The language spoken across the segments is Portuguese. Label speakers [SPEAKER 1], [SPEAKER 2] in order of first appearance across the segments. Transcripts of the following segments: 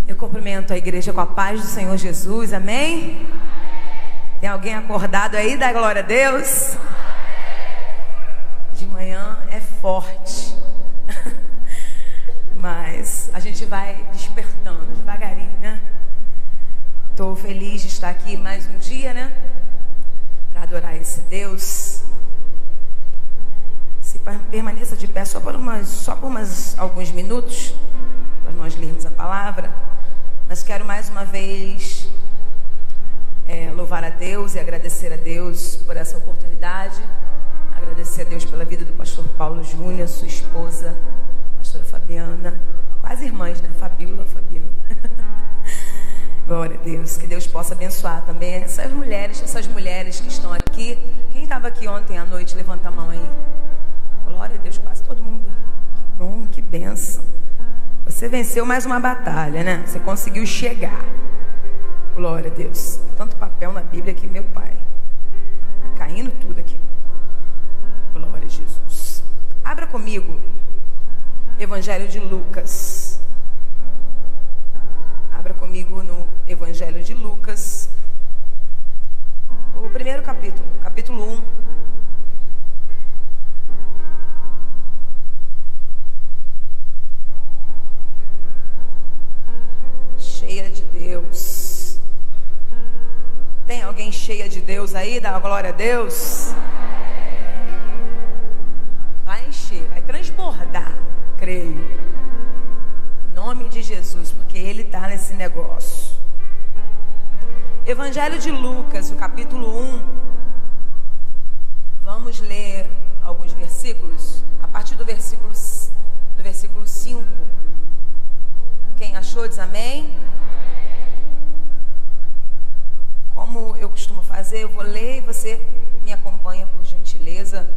[SPEAKER 1] Eu cumprimento a igreja com a paz do Senhor Jesus, amém? Tem alguém acordado aí? Dá glória a Deus. De manhã é forte, mas a gente vai despertando devagarinho, né? Estou feliz de estar aqui mais um dia, né? Para adorar esse Deus. Se permaneça de pé só por alguns minutos, para nós lermos a palavra. Mas quero mais uma vez louvar a Deus e agradecer a Deus por essa oportunidade. Agradecer a Deus pela vida do pastor Paulo Júnior, sua esposa, a pastora Fabiana. Quase irmãs, né? Fabíola, Fabiana. Glória a Deus. Que Deus possa abençoar também essas mulheres que estão aqui. Quem estava aqui ontem à noite, levanta a mão aí. Glória a Deus, quase todo mundo. Que bom, que bênção. Você venceu mais uma batalha, né? Você conseguiu chegar. Glória a Deus. Tanto papel na Bíblia aqui, meu Pai. Tá caindo tudo aqui. Glória a Jesus. Abra comigo Evangelho de Lucas. Abra comigo no Evangelho de Lucas. O primeiro capítulo, capítulo 1. Cheia de Deus. Tem alguém cheia de Deus aí? Dá glória a Deus. Vai encher, vai transbordar, creio. Em nome de Jesus, porque Ele está nesse negócio. Evangelho de Lucas, o capítulo 1. Vamos ler alguns versículos. A partir do versículo 5. Quem achou diz amém. Como eu costumo fazer, eu vou ler e você me acompanha por gentileza.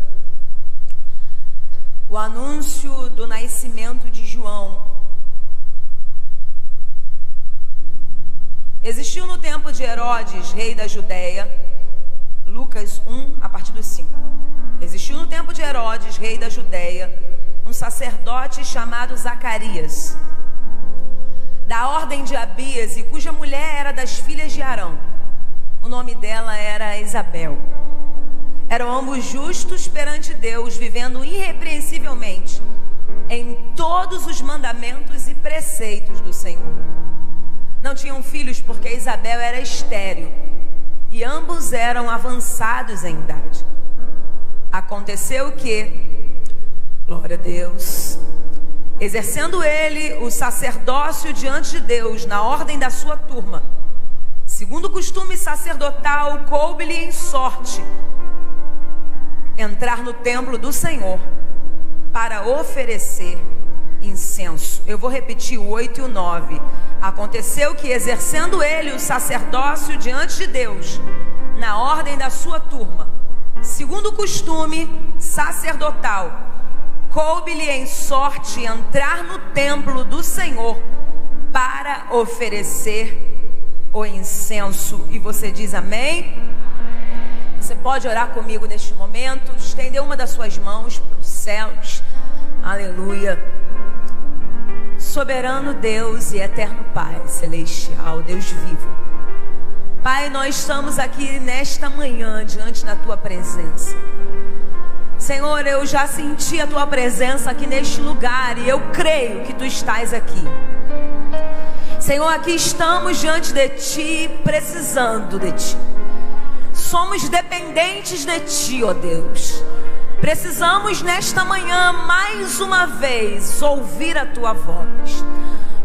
[SPEAKER 1] O anúncio do nascimento de João. Existiu no tempo de Herodes, rei da Judéia, Lucas 1, a partir do 5. Existiu no tempo de Herodes, rei da Judéia, um sacerdote chamado Zacarias, da ordem de Abias, e cuja mulher era das filhas de Arão. O nome dela era Isabel. Eram ambos justos perante Deus, vivendo irrepreensivelmente em todos os mandamentos e preceitos do Senhor. Não tinham filhos porque Isabel era estéril e ambos eram avançados em idade. Aconteceu que, glória a Deus, exercendo ele o sacerdócio diante de Deus na ordem da sua turma, segundo o costume sacerdotal, coube-lhe em sorte entrar no templo do Senhor para oferecer incenso. Eu vou repetir o 8 e o 9. Aconteceu que, exercendo ele o sacerdócio diante de Deus na ordem da sua turma, segundo o costume sacerdotal, coube-lhe em sorte entrar no templo do Senhor para oferecer o incenso. E você diz amém? Você pode orar comigo neste momento, estender uma das suas mãos para os céus. Aleluia. Soberano Deus e eterno Pai celestial, Deus vivo, Pai, nós estamos aqui nesta manhã diante da Tua presença. Senhor, eu já senti a Tua presença aqui neste lugar e eu creio que Tu estás aqui. Senhor, aqui estamos diante de Ti, precisando de Ti. Somos dependentes de Ti, ó Deus. Precisamos nesta manhã, mais uma vez, ouvir a Tua voz.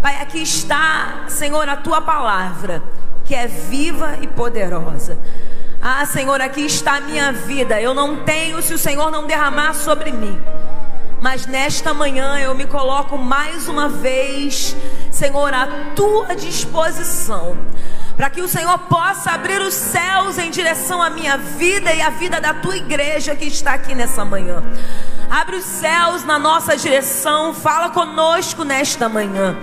[SPEAKER 1] Pai, aqui está, Senhor, a Tua palavra, que é viva e poderosa. Ah, Senhor, aqui está a minha vida. Eu não tenho se o Senhor não derramar sobre mim. Mas nesta manhã eu me coloco mais uma vez, Senhor, à Tua disposição, para que o Senhor possa abrir os céus em direção à minha vida e à vida da Tua igreja que está aqui nessa manhã. Abre os céus na nossa direção, fala conosco nesta manhã.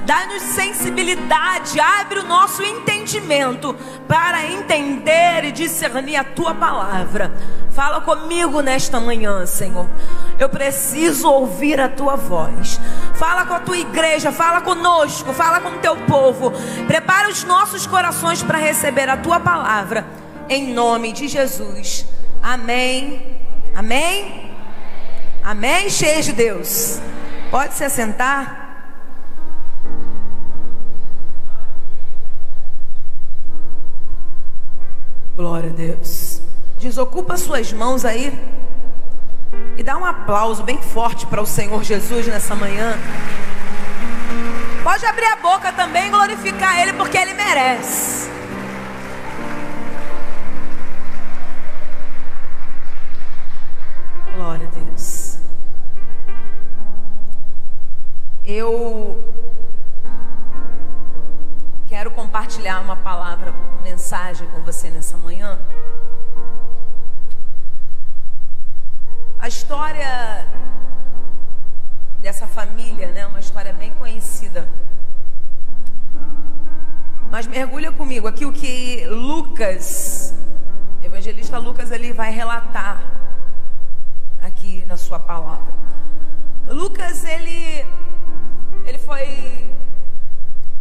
[SPEAKER 1] Dá-nos sensibilidade, abre o nosso entendimento para entender e discernir a Tua palavra. Fala comigo nesta manhã, Senhor. Eu preciso ouvir a tua voz. Fala com a tua igreja, fala conosco, fala com o teu povo. Prepara os nossos corações para receber a tua palavra, em nome de Jesus. Amém. Amém. Amém. Cheio de Deus. Pode se assentar. Glória a Deus. Desocupa suas mãos aí e dá um aplauso bem forte para o Senhor Jesus nessa manhã. Pode abrir a boca também e glorificar Ele, porque Ele merece. Glória a Deus. Eu quero compartilhar uma palavra, uma mensagem com você nessa manhã. A história dessa família, né, uma história bem conhecida. Mas mergulha comigo aqui o que Lucas, evangelista Lucas, ele vai relatar aqui na sua palavra. Lucas, ele foi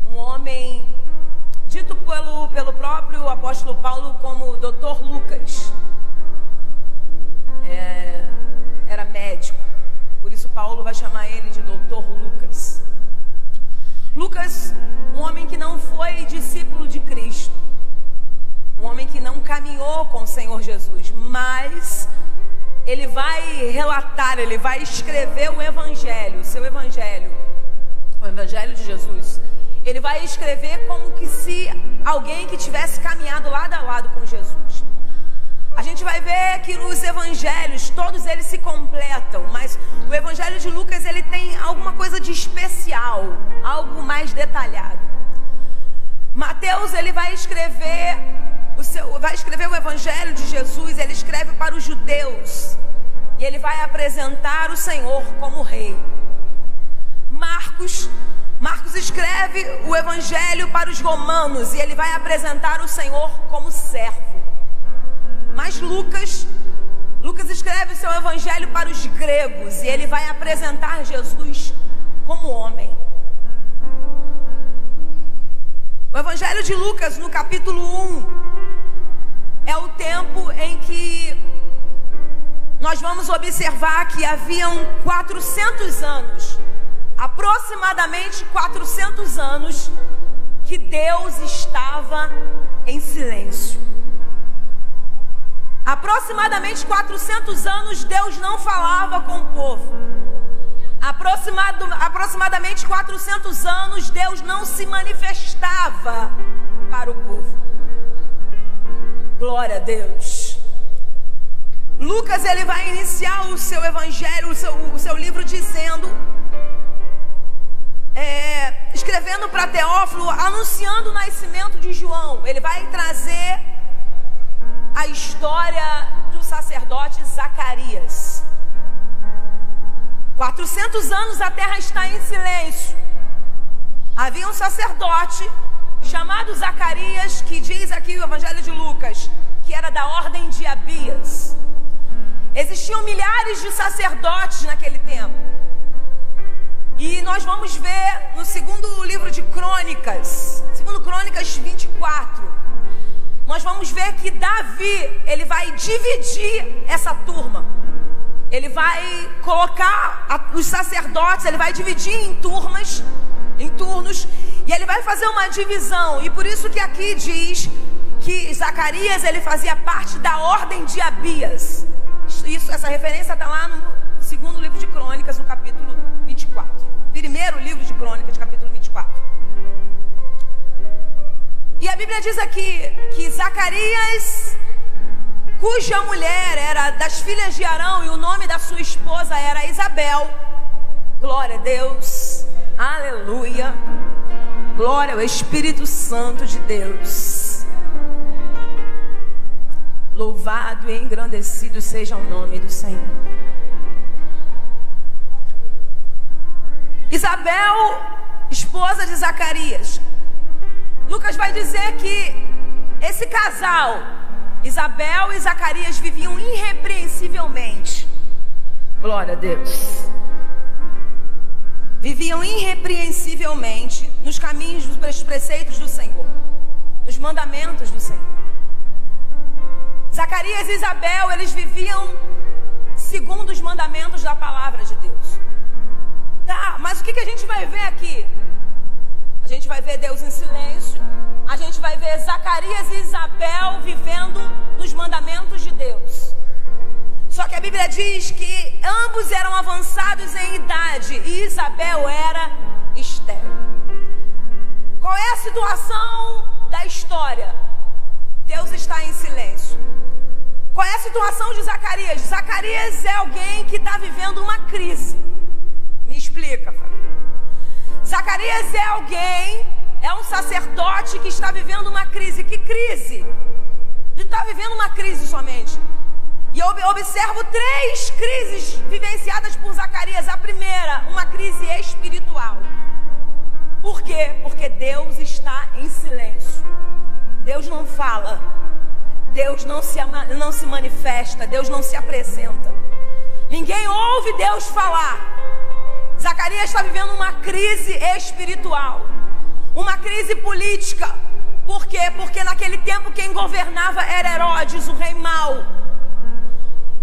[SPEAKER 1] um homem dito pelo próprio apóstolo Paulo como Dr. Lucas. Era médico, por isso Paulo vai chamar ele de Dr. Lucas. Lucas, um homem que não foi discípulo de Cristo, um homem que não caminhou com o Senhor Jesus, mas ele vai relatar, ele vai escrever o evangelho, o seu evangelho, o evangelho de Jesus. Ele vai escrever como que se alguém que tivesse caminhado lado a lado com Jesus. A gente vai ver que nos evangelhos, todos eles se completam, mas o evangelho de Lucas, ele tem alguma coisa de especial, algo mais detalhado. Mateus, ele vai escrever o evangelho de Jesus, ele escreve para os judeus, e ele vai apresentar o Senhor como rei. Marcos escreve o evangelho para os romanos, e ele vai apresentar o Senhor como servo. Mas Lucas escreve o seu evangelho para os gregos, e ele vai apresentar Jesus como homem. O evangelho de Lucas, no capítulo 1, é o tempo em que nós vamos observar que haviam 400 anos, aproximadamente 400 anos, que Deus estava em silêncio. Aproximadamente 400 anos Deus não falava com o povo. Aproximadamente 400 anos Deus não se manifestava para o povo. Glória a Deus. Lucas, ele vai iniciar o seu evangelho, o seu livro dizendo, escrevendo para Teófilo, anunciando o nascimento de João. Ele vai trazer a história do sacerdote Zacarias. 400 anos a terra está em silêncio. Havia um sacerdote chamado Zacarias, que diz aqui o evangelho de Lucas, que era da ordem de Abias. Existiam milhares de sacerdotes naquele tempo. E nós vamos ver no segundo livro de Crônicas, segundo Crônicas 24, nós vamos ver que Davi, ele vai dividir essa turma. Ele vai colocar os sacerdotes, ele vai dividir em turmas, em turnos, e ele vai fazer uma divisão. E por isso que aqui diz que Zacarias, ele fazia parte da ordem de Abias. Essa referência está lá no segundo livro de Crônicas, no capítulo 24. Primeiro livro de Crônicas, capítulo 24. E a Bíblia diz aqui que Zacarias, cuja mulher era das filhas de Arão, e o nome da sua esposa era Isabel. Glória a Deus. Aleluia. Glória ao Espírito Santo de Deus. Louvado e engrandecido seja o nome do Senhor. Isabel, esposa de Zacarias. Lucas vai dizer que esse casal, Isabel e Zacarias, viviam irrepreensivelmente. Glória a Deus. Viviam irrepreensivelmente nos caminhos dos preceitos do Senhor, nos mandamentos do Senhor. Zacarias e Isabel, eles viviam segundo os mandamentos da palavra de Deus. Tá, mas o que a gente vai ver aqui? A gente vai ver Deus em silêncio. A gente vai ver Zacarias e Isabel vivendo nos mandamentos de Deus. Só que a Bíblia diz que ambos eram avançados em idade e Isabel era estéril. Qual é a situação da história? Deus está em silêncio. Qual é a situação de Zacarias? Zacarias é alguém que está vivendo uma crise. Me explica, Fábio. Zacarias é alguém, é um sacerdote que está vivendo uma crise. Que crise? Ele está vivendo uma crise somente. E eu observo 3 crises vivenciadas por Zacarias. A primeira, uma crise espiritual. Por quê? Porque Deus está em silêncio. Deus não fala. Deus não se manifesta. Deus não se apresenta. Ninguém ouve Deus falar. Zacarias está vivendo uma crise espiritual. Uma crise política. Por quê? Porque naquele tempo quem governava era Herodes, o rei mau.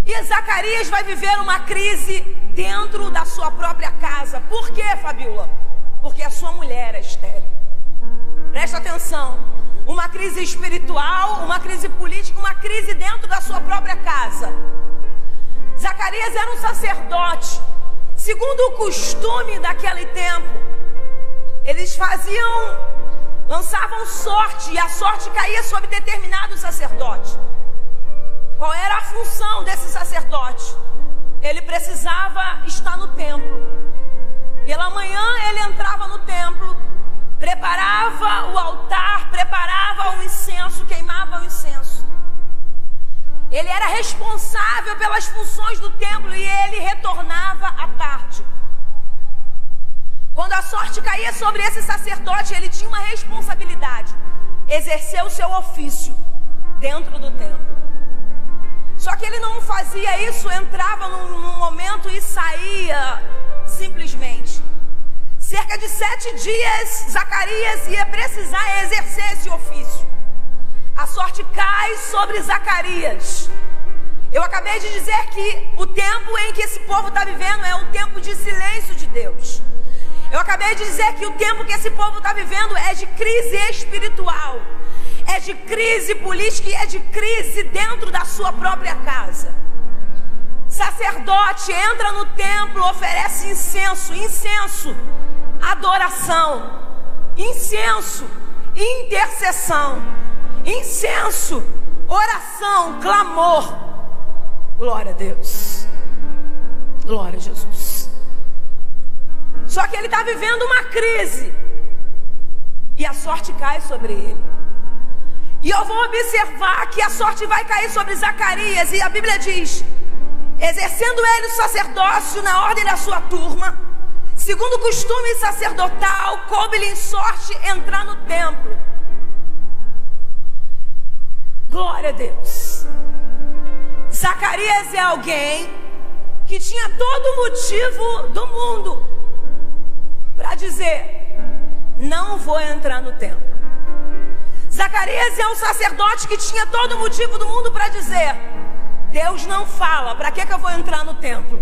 [SPEAKER 1] E Zacarias vai viver uma crise dentro da sua própria casa. Por quê, Fabíola? Porque a sua mulher é estéril. Presta atenção. Uma crise espiritual, uma crise política, uma crise dentro da sua própria casa. Zacarias era um sacerdote. Segundo o costume daquele tempo, eles lançavam sorte, e a sorte caía sobre determinado sacerdote. Qual era a função desse sacerdote? Ele precisava estar no templo. Pela manhã ele entrava no templo, preparava o altar, preparava o incenso, queimava o incenso. Ele era responsável pelas funções do templo e ele retornava à tarde. Quando a sorte caía sobre esse sacerdote, ele tinha uma responsabilidade: exercer o seu ofício dentro do templo. Só que ele não fazia isso, entrava num momento e saía simplesmente. Cerca de 7 dias, Zacarias ia precisar exercer esse ofício. A sorte cai sobre Zacarias. Eu acabei de dizer que o tempo em que esse povo está vivendo é um tempo de silêncio de Deus. Eu acabei de dizer que o tempo que esse povo está vivendo é de crise espiritual, é de crise política e é de crise dentro da sua própria casa. Sacerdote entra no templo, oferece incenso, adoração, incenso, intercessão, incenso, oração, clamor. Glória a Deus. Glória a Jesus. Só que ele está vivendo uma crise e a sorte cai sobre ele. E eu vou observar que a sorte vai cair sobre Zacarias. E a Bíblia diz: exercendo ele o sacerdócio na ordem da sua turma, segundo o costume sacerdotal, coube-lhe em sorte entrar no templo. Glória a Deus. Zacarias é alguém que tinha todo o motivo do mundo para dizer: não vou entrar no templo. Zacarias é um sacerdote que tinha todo o motivo do mundo para dizer: Deus não fala, para que eu vou entrar no templo?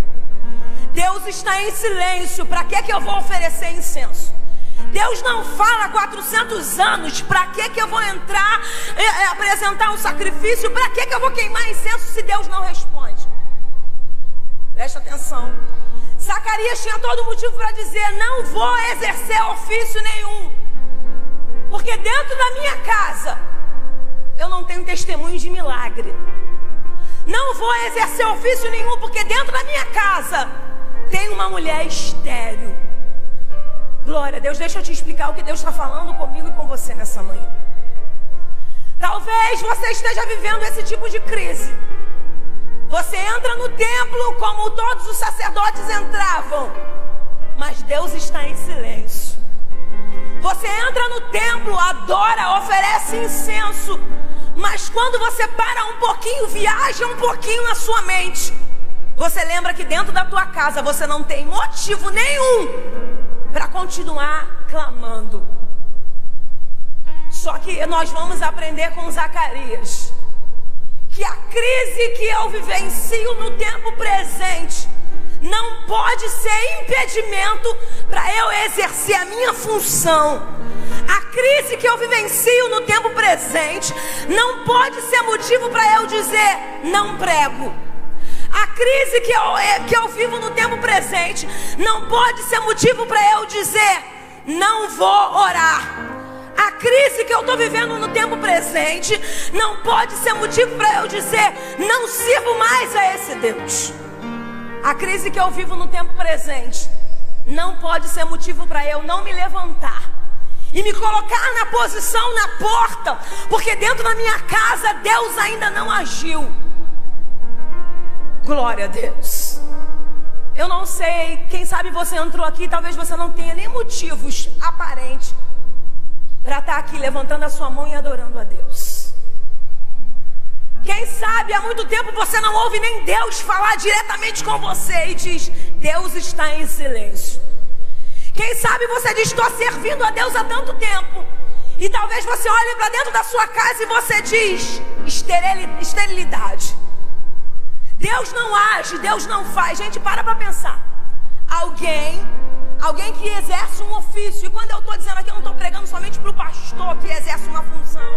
[SPEAKER 1] Deus está em silêncio, para que eu vou oferecer incenso? Deus não fala há 400 anos, para que eu vou entrar, apresentar um sacrifício? Para que eu vou queimar incenso se Deus não responde? Presta atenção. Zacarias tinha todo motivo para dizer: não vou exercer ofício nenhum, porque dentro da minha casa eu não tenho testemunho de milagre. Não vou exercer ofício nenhum, porque dentro da minha casa tem uma mulher estéril. Glória a Deus. Deixa eu te explicar o que Deus está falando comigo e com você nessa manhã. Talvez você esteja vivendo esse tipo de crise. Você entra no templo como todos os sacerdotes entravam, mas Deus está em silêncio. Você entra no templo, adora, oferece incenso, mas quando você para um pouquinho, viaja um pouquinho na sua mente, Você lembra que dentro da tua casa você não tem motivo nenhum para continuar clamando. Só que nós vamos aprender com Zacarias que a crise que eu vivencio no tempo presente não pode ser impedimento para eu exercer a minha função. A crise que eu vivencio no tempo presente não pode ser motivo para eu dizer não prego. A crise que eu vivo no tempo presente não pode ser motivo para eu dizer não vou orar. A crise que eu estou vivendo no tempo presente não pode ser motivo para eu dizer não sirvo mais a esse Deus. A crise que eu vivo no tempo presente não pode ser motivo para eu não me levantar e me colocar na posição na porta, porque dentro da minha casa Deus ainda não agiu. Glória a Deus. Eu não sei, quem sabe você entrou aqui, talvez você não tenha nem motivos aparentes para estar aqui levantando a sua mão e adorando a Deus. Quem sabe há muito tempo você não ouve nem Deus falar diretamente com você e diz, Deus está em silêncio. Quem sabe você diz, estou servindo a Deus há tanto tempo, e talvez você olhe para dentro da sua casa e você diz, esterilidade. Deus não age, Deus não faz. Gente, para pensar. Alguém que exerce um ofício. E quando eu estou dizendo aqui, eu não estou pregando somente para o pastor que exerce uma função,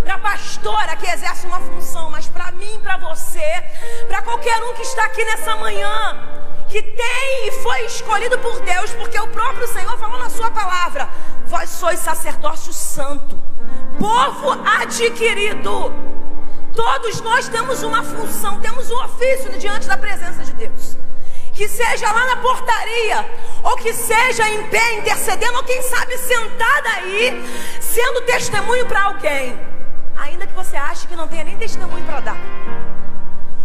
[SPEAKER 1] para a pastora que exerce uma função, mas para mim, para você, para qualquer um que está aqui nessa manhã, que tem e foi escolhido por Deus, porque o próprio Senhor falou na sua palavra, vós sois sacerdócio santo, povo adquirido. Todos nós temos uma função, temos um ofício diante da presença de Deus. Que seja lá na portaria, ou que seja em pé, intercedendo, ou quem sabe sentada aí, sendo testemunho para alguém. Ainda que você ache que não tenha nem testemunho para dar.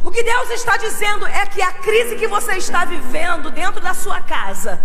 [SPEAKER 1] O que Deus está dizendo é que a crise que você está vivendo dentro da sua casa,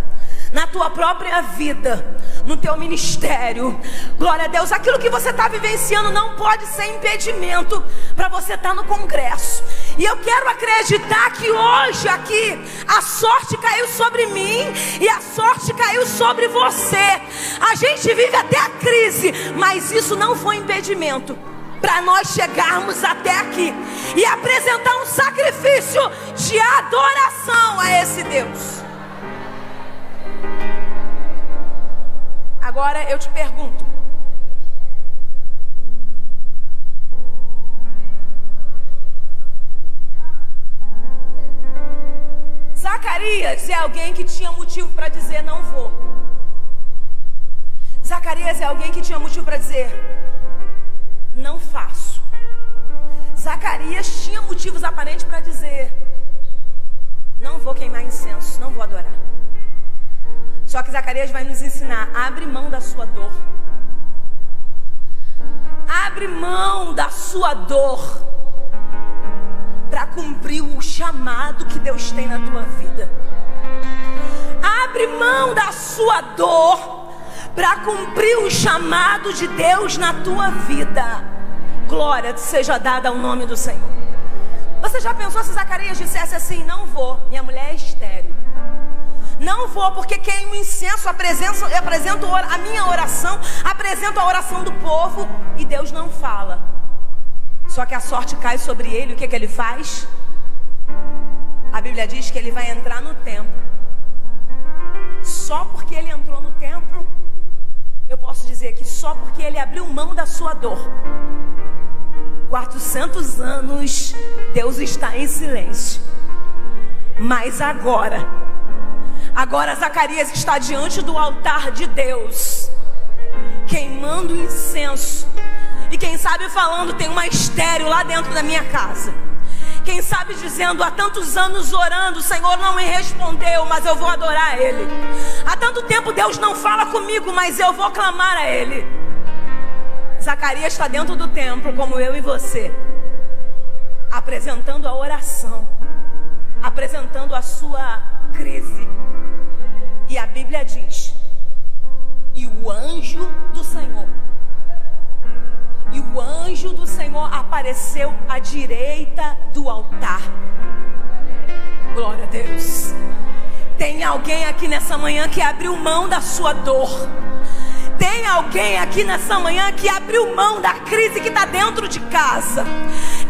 [SPEAKER 1] na tua própria vida, no teu ministério, glória a Deus, aquilo que você está vivenciando não pode ser impedimento para você estar no congresso. E eu quero acreditar que hoje aqui a sorte caiu sobre mim e a sorte caiu sobre você. A gente vive até a crise, mas isso não foi impedimento para nós chegarmos até aqui e apresentar um sacrifício de adoração a esse Deus. Agora eu te pergunto, Zacarias é alguém que tinha motivo para dizer não vou. Zacarias é alguém que tinha motivo para dizer não faço. Zacarias tinha motivos aparentes para dizer não vou queimar incenso, não vou adorar. Só que Zacarias vai nos ensinar, abre mão da sua dor. Abre mão da sua dor para cumprir o chamado que Deus tem na tua vida. Abre mão da sua dor para cumprir o chamado de Deus na tua vida. Glória seja dada ao nome do Senhor. Você já pensou se Zacarias dissesse assim, não vou, minha mulher é estéril. Não vou porque queimo incenso, apresento a minha oração, apresento a oração do povo e Deus não fala. Só que a sorte cai sobre ele, o que ele faz? A Bíblia diz que ele vai entrar no templo. Só porque ele entrou no templo, eu posso dizer que só porque ele abriu mão da sua dor. 400 anos, Deus está em silêncio. Mas agora Zacarias está diante do altar de Deus, queimando incenso. E quem sabe falando, tem uma estéril lá dentro da minha casa. Quem sabe dizendo, há tantos anos orando, o Senhor não me respondeu, mas eu vou adorar Ele. Há tanto tempo Deus não fala comigo, mas eu vou clamar a Ele. Zacarias está dentro do templo, como eu e você, apresentando a oração, apresentando a sua crise. E a Bíblia diz, e o anjo do Senhor apareceu à direita do altar. Glória a Deus. Tem alguém aqui nessa manhã que abriu mão da sua dor. Tem alguém aqui nessa manhã que abriu mão da crise que está dentro de casa.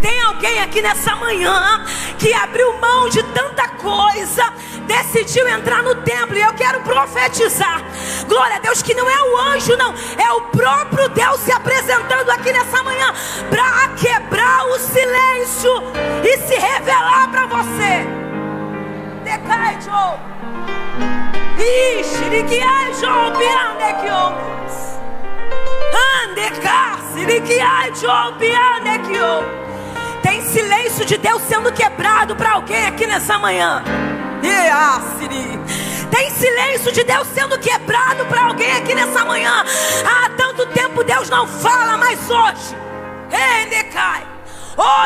[SPEAKER 1] Tem alguém aqui nessa manhã que abriu mão de tanta coisa, decidiu entrar no templo. E eu quero profetizar, glória a Deus, que não é o anjo, não, é o próprio Deus se apresentando aqui nessa manhã para quebrar o silêncio e se revelar para você. Decai, Joe. Tem silêncio de Deus sendo quebrado para alguém aqui nessa manhã. Tem silêncio de Deus sendo quebrado para alguém aqui nessa manhã. Há tanto tempo Deus não fala, mas hoje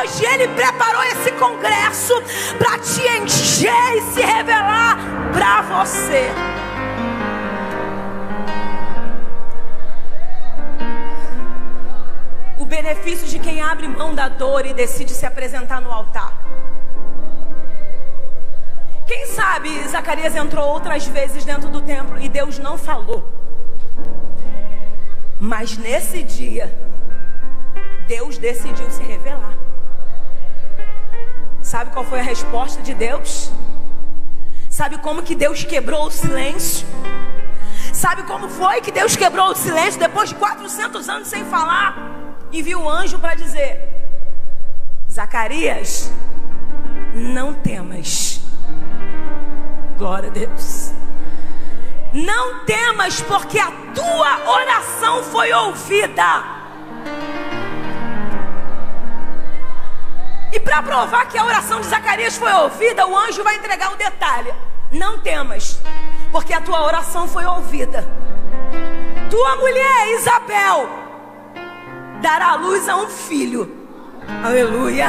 [SPEAKER 1] hoje Ele preparou esse congresso para te encher e se revelar para você. O benefício de quem abre mão da dor e decide se apresentar no altar. Quem sabe Zacarias entrou outras vezes dentro do templo e Deus não falou. Mas nesse dia, Deus decidiu se revelar. Sabe qual foi a resposta de Deus? Sabe como que Deus quebrou o silêncio? Sabe como foi que Deus quebrou o silêncio depois de 400 anos sem falar? Enviou o anjo para dizer: Zacarias, não temas. Glória a Deus. Não temas, porque a tua oração foi ouvida. E para provar que a oração de Zacarias foi ouvida, o anjo vai entregar um detalhe: não temas, porque a tua oração foi ouvida. Tua mulher Isabel dará à luz a um filho. Aleluia.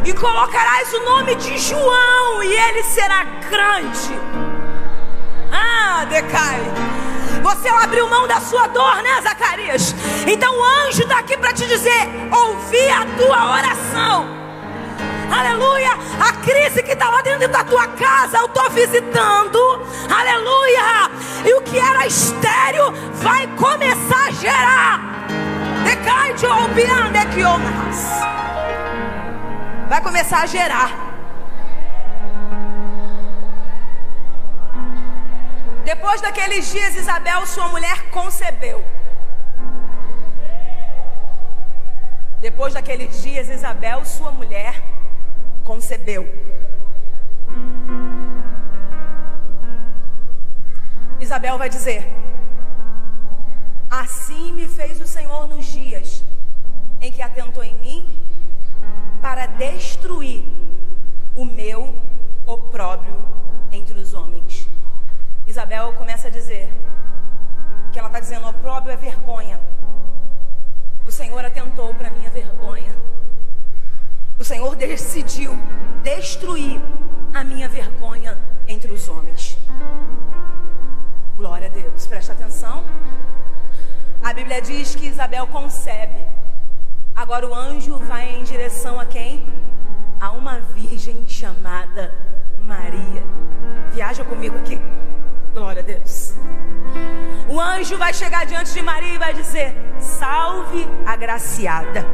[SPEAKER 1] E colocarás o nome de João, e ele será grande. Decai. Você abriu mão da sua dor, né, Zacarias? Então o anjo está aqui para te dizer: ouvi a tua oração. Aleluia. A crise que está lá dentro da tua casa, eu estou visitando. Aleluia. E o que era estéril vai começar a gerar. Decai de ouvindo que vai começar a gerar. Depois daqueles dias, Isabel, sua mulher, concebeu. Depois daqueles dias, Isabel, sua mulher, concebeu. Isabel vai dizer: assim me fez o Senhor nos dias em que atentou em mim para destruir o meu opróbrio entre os homens. Isabel começa a dizer que ela está dizendo: opróbrio é vergonha. O Senhor atentou para a minha vergonha. O Senhor decidiu destruir a minha vergonha entre os homens. Glória a Deus. Presta atenção. A Bíblia diz que Isabel concebe. Agora o anjo vai em direção a quem? A uma virgem chamada Maria. Viaja comigo aqui. Glória a Deus. O anjo vai chegar diante de Maria e vai dizer: salve, agraciada,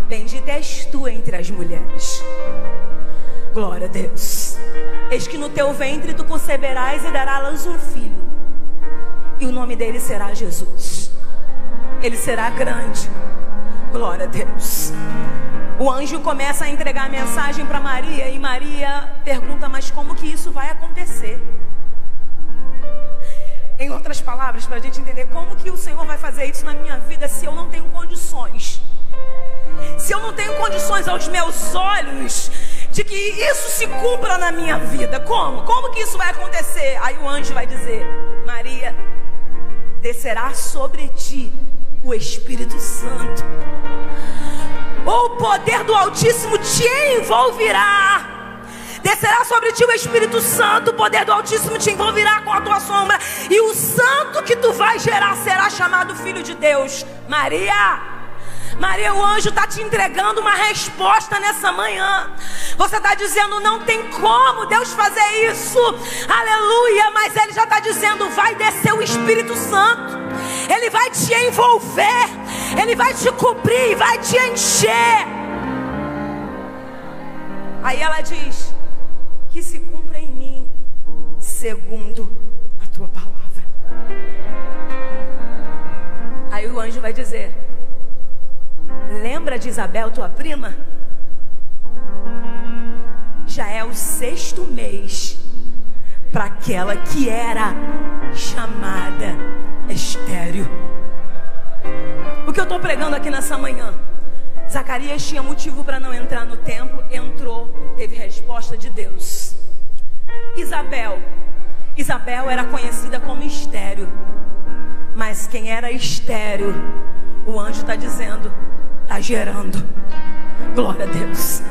[SPEAKER 1] bendita és tu entre as mulheres. Glória a Deus. Eis que no teu ventre tu conceberás e darás à luz um filho, e o nome dele será Jesus. Ele será grande. Glória a Deus. O anjo começa a entregar a mensagem para Maria, e Maria pergunta: mas como que isso vai acontecer? Em outras palavras, para a gente entender, como que o Senhor vai fazer isso na minha vida se eu não tenho condições? Se eu não tenho condições aos meus olhos de que isso se cumpra na minha vida, como? Como que isso vai acontecer? Aí o anjo vai dizer: Maria, descerá sobre ti o Espírito Santo. O poder do Altíssimo te envolverá. Descerá sobre ti o Espírito Santo, o poder do Altíssimo te envolverá com a tua sombra, e o santo que tu vais gerar será chamado Filho de Deus. Maria, Maria, o anjo está te entregando uma resposta nessa manhã. Você está dizendo, não tem como Deus fazer isso. Aleluia, mas Ele já está dizendo, vai descer o Espírito Santo. Ele vai te envolver, Ele vai te cobrir, vai te encher. Aí ela diz, que se cumpra em mim, segundo a tua palavra. Aí o anjo vai dizer, lembra de Isabel, tua prima? Já é o 6º mês para aquela que era chamada estéril. O que eu estou pregando aqui nessa manhã, Zacarias tinha motivo para não entrar no templo, entrou, teve resposta de Deus. Isabel era conhecida como estéril, mas quem era estéril, o anjo está dizendo, está gerando. Glória a Deus.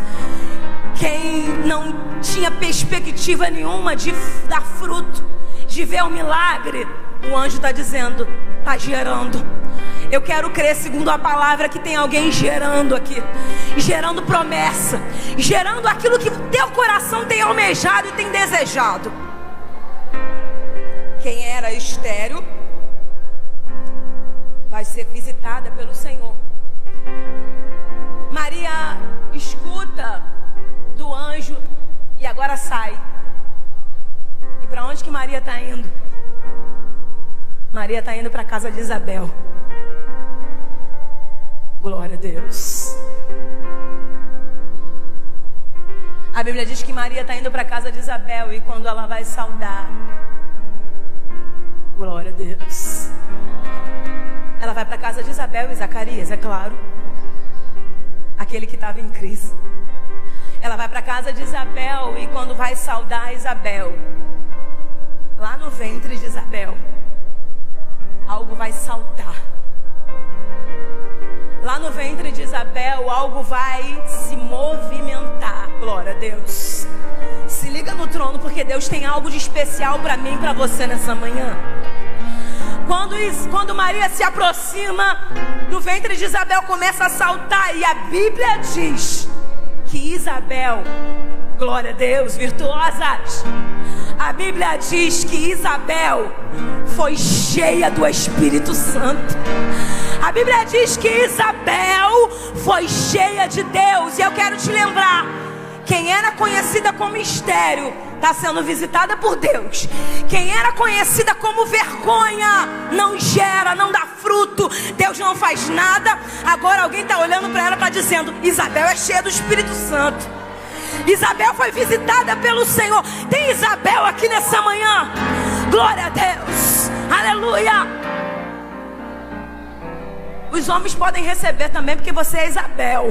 [SPEAKER 1] Quem não tinha perspectiva nenhuma de dar fruto, de ver um milagre, o anjo está dizendo, está gerando. Eu quero crer segundo a palavra que tem alguém gerando aqui, gerando promessa, gerando aquilo que teu coração tem almejado e tem desejado. Quem era estéril vai ser visitada pelo Senhor. Maria escuta do anjo e agora sai. E para onde que Maria está indo? Maria está indo para a casa de Isabel. Glória a Deus. A Bíblia diz que Maria está indo para a casa de Isabel e quando ela vai saudar, glória a Deus, ela vai para a casa de Isabel e Zacarias, é claro, aquele que estava em crise. Ela vai para a casa de Isabel e quando vai saudar Isabel, lá no ventre de Isabel, algo vai saltar. Lá no ventre de Isabel, algo vai se movimentar. Glória a Deus. Se liga no trono, porque Deus tem algo de especial para mim e para você nessa manhã. Quando Maria se aproxima, no ventre de Isabel começa a saltar. E a Bíblia diz que Isabel, glória a Deus, virtuosas, a Bíblia diz que Isabel foi cheia do Espírito Santo. A Bíblia diz que Isabel foi cheia de Deus. E eu quero te lembrar, quem era conhecida como estéril está sendo visitada por Deus. Quem era conhecida como vergonha, não gera, não dá fruto, Deus não faz nada. Agora alguém está olhando para ela, está dizendo, Isabel é cheia do Espírito Santo. Isabel foi visitada pelo Senhor. Tem Isabel aqui nessa manhã. Glória a Deus. Aleluia. Os homens podem receber também, porque você é Isabel.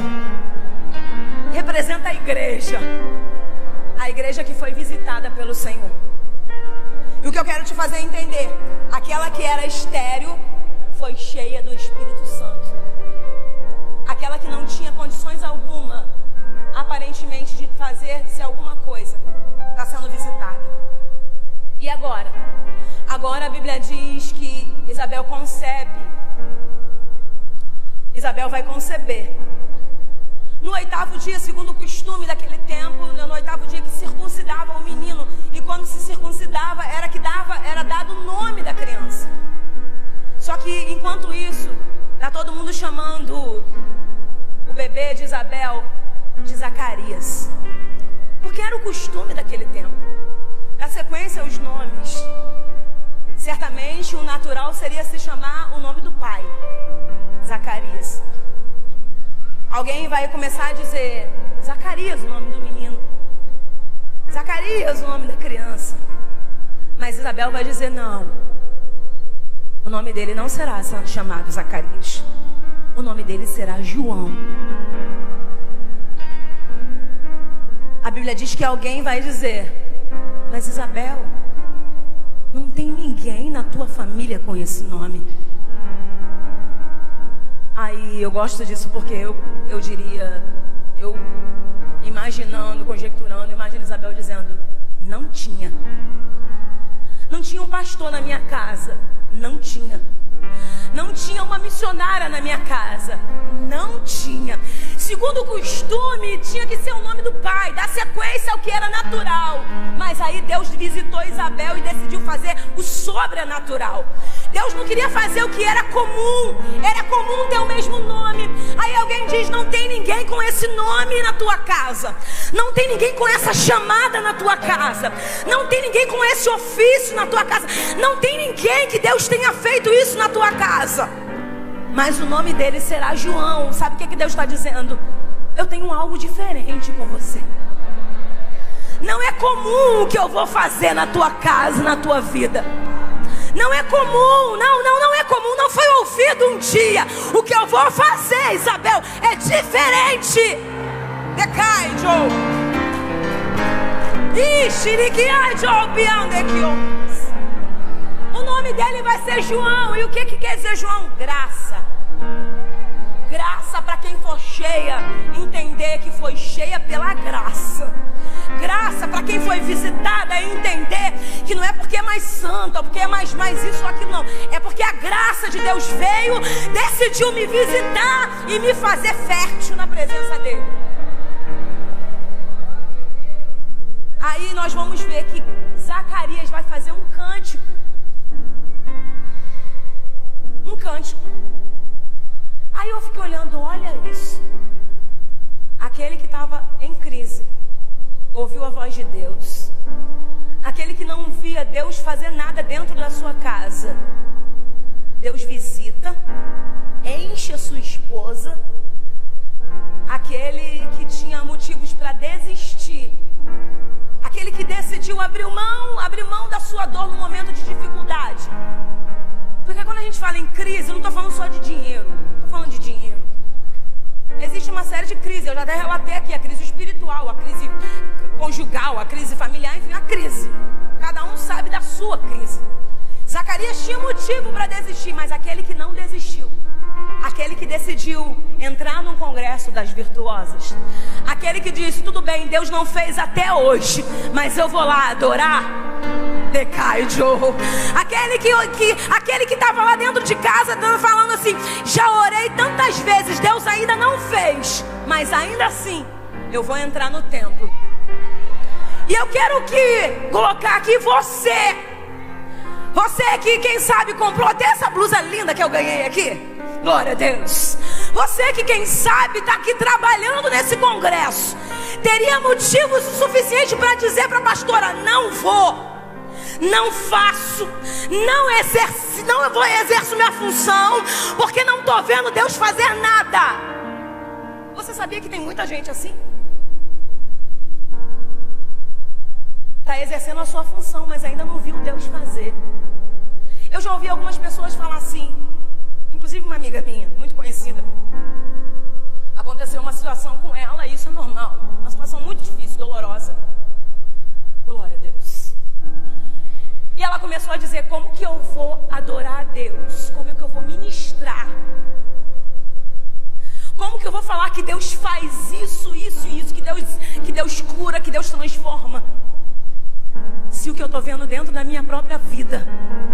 [SPEAKER 1] Representa a igreja. A igreja que foi visitada pelo Senhor. E o que eu quero te fazer entender, aquela que era estéril foi cheia do Espírito Santo. Aquela que não tinha condições alguma, aparentemente, de fazer-se alguma coisa, está sendo visitada. E agora? Agora a Bíblia diz que Isabel concebe. Isabel vai conceber. No 8º dia, segundo o costume daquele tempo, no 8º dia que circuncidava o menino. E quando se circuncidava, era dado o nome da criança. Só que enquanto isso, está todo mundo chamando o bebê de Isabel de Zacarias. Porque era o costume daquele tempo. Na sequência, os nomes. Certamente o natural seria se chamar o nome do pai, Zacarias. Alguém vai começar a dizer Zacarias, o nome do menino, Zacarias, o nome da criança. Mas Isabel vai dizer não, o nome dele não será chamado Zacarias, o nome dele será João. A Bíblia diz que alguém vai dizer, mas Isabel, não tem ninguém na tua família com esse nome. Aí eu gosto disso porque eu diria, eu imaginando, conjecturando, imagino Isabel dizendo, não tinha. Não tinha um pastor na minha casa, não tinha. Não tinha uma missionária na minha casa. Não tinha. Segundo o costume, tinha que ser o nome do pai, dar sequência ao que era natural. Mas aí Deus visitou Isabel e decidiu fazer o sobrenatural. Deus não queria fazer o que era comum. Era comum ter o mesmo nome. Aí alguém diz: não tem ninguém com esse nome na tua casa. Não tem ninguém com essa chamada na tua casa. Não tem ninguém com esse ofício na tua casa. Não tem ninguém que Deus tenha feito isso na tua casa. Mas o nome dele será João. Sabe o que Deus está dizendo? Eu tenho algo diferente com você. Não é comum o que eu vou fazer na tua casa, na tua vida. Não é comum, não é comum. Não foi ouvido um dia. O que eu vou fazer, Isabel, é diferente. O nome dele vai ser João. E o que quer dizer João? Graça. Graça para quem for cheia, entender que foi cheia pela graça. Graça para quem foi visitada, entender que não é porque é mais santo, ou porque é mais isso ou aquilo, não. É porque a graça de Deus veio, decidiu me visitar e me fazer fértil na presença dele. Aí nós vamos ver que Zacarias vai fazer um cântico. Um cântico. Aí eu fiquei olhando, olha isso. Aquele que estava em crise ouviu a voz de Deus. Aquele que não via Deus fazer nada dentro da sua casa, Deus visita, enche a sua esposa. Aquele que tinha motivos para desistir, aquele que decidiu abrir mão da sua dor no momento de dificuldade. Porque quando a gente fala em crise, eu não estou falando só de dinheiro. Estou falando de dinheiro. Existe uma série de crises. Eu já até relatei aqui a crise espiritual, a crise conjugal, a crise familiar, enfim, a crise. Cada um sabe da sua crise. Zacarias tinha motivo para desistir, mas aquele que não desistiu, aquele que decidiu entrar num congresso das virtuosas, aquele que disse: tudo bem, Deus não fez até hoje, mas eu vou lá adorar. Aquele que estava lá dentro de casa falando assim: já orei tantas vezes, Deus ainda não fez, mas ainda assim eu vou entrar no templo. E eu quero colocar aqui você que quem sabe comprou até essa blusa linda que eu ganhei aqui. Glória a Deus. Você que quem sabe está aqui trabalhando nesse congresso, teria motivos suficientes para dizer para a pastora: não vou, não faço, não exerço minha função, porque não estou vendo Deus fazer nada. Você sabia que tem muita gente assim? Está exercendo a sua função, mas ainda não viu Deus fazer. Eu já ouvi algumas pessoas falar assim, inclusive uma amiga minha, muito conhecida. Aconteceu uma situação com ela, e isso é normal. Uma situação muito difícil, dolorosa. Glória a Deus. E ela começou a dizer: como que eu vou adorar a Deus? Como é que eu vou ministrar? Como que eu vou falar que Deus faz isso, que Deus cura, que Deus transforma, se o que eu estou vendo dentro da minha própria vida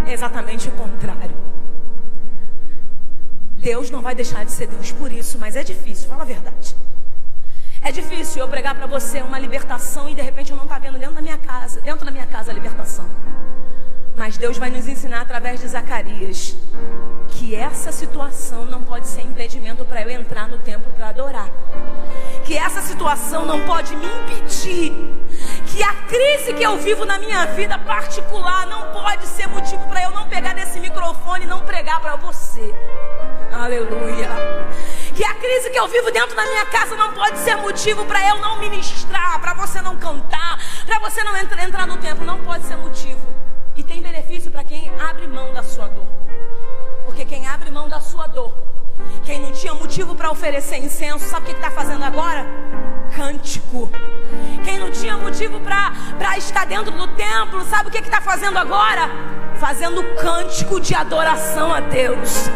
[SPEAKER 1] é exatamente o contrário? Deus não vai deixar de ser Deus por isso, mas é difícil, fala a verdade. É difícil eu pregar para você uma libertação e de repente eu não estou vendo dentro da minha casa a libertação. Mas Deus vai nos ensinar através de Zacarias que essa situação não pode ser impedimento para eu entrar no templo para adorar. Que essa situação não pode me impedir. Que a crise que eu vivo na minha vida particular não pode ser motivo para eu não pegar nesse microfone e não pregar para você. Aleluia. Que a crise que eu vivo dentro da minha casa não pode ser motivo para eu não ministrar, para você não cantar, para você não entrar no templo. Não pode ser motivo. E tem benefício para quem abre mão da sua dor. Porque quem abre mão da sua dor, quem não tinha motivo para oferecer incenso, sabe o que está fazendo agora? Cântico. Quem não tinha motivo para estar dentro do templo, sabe o que está fazendo agora? Fazendo cântico de adoração a Deus.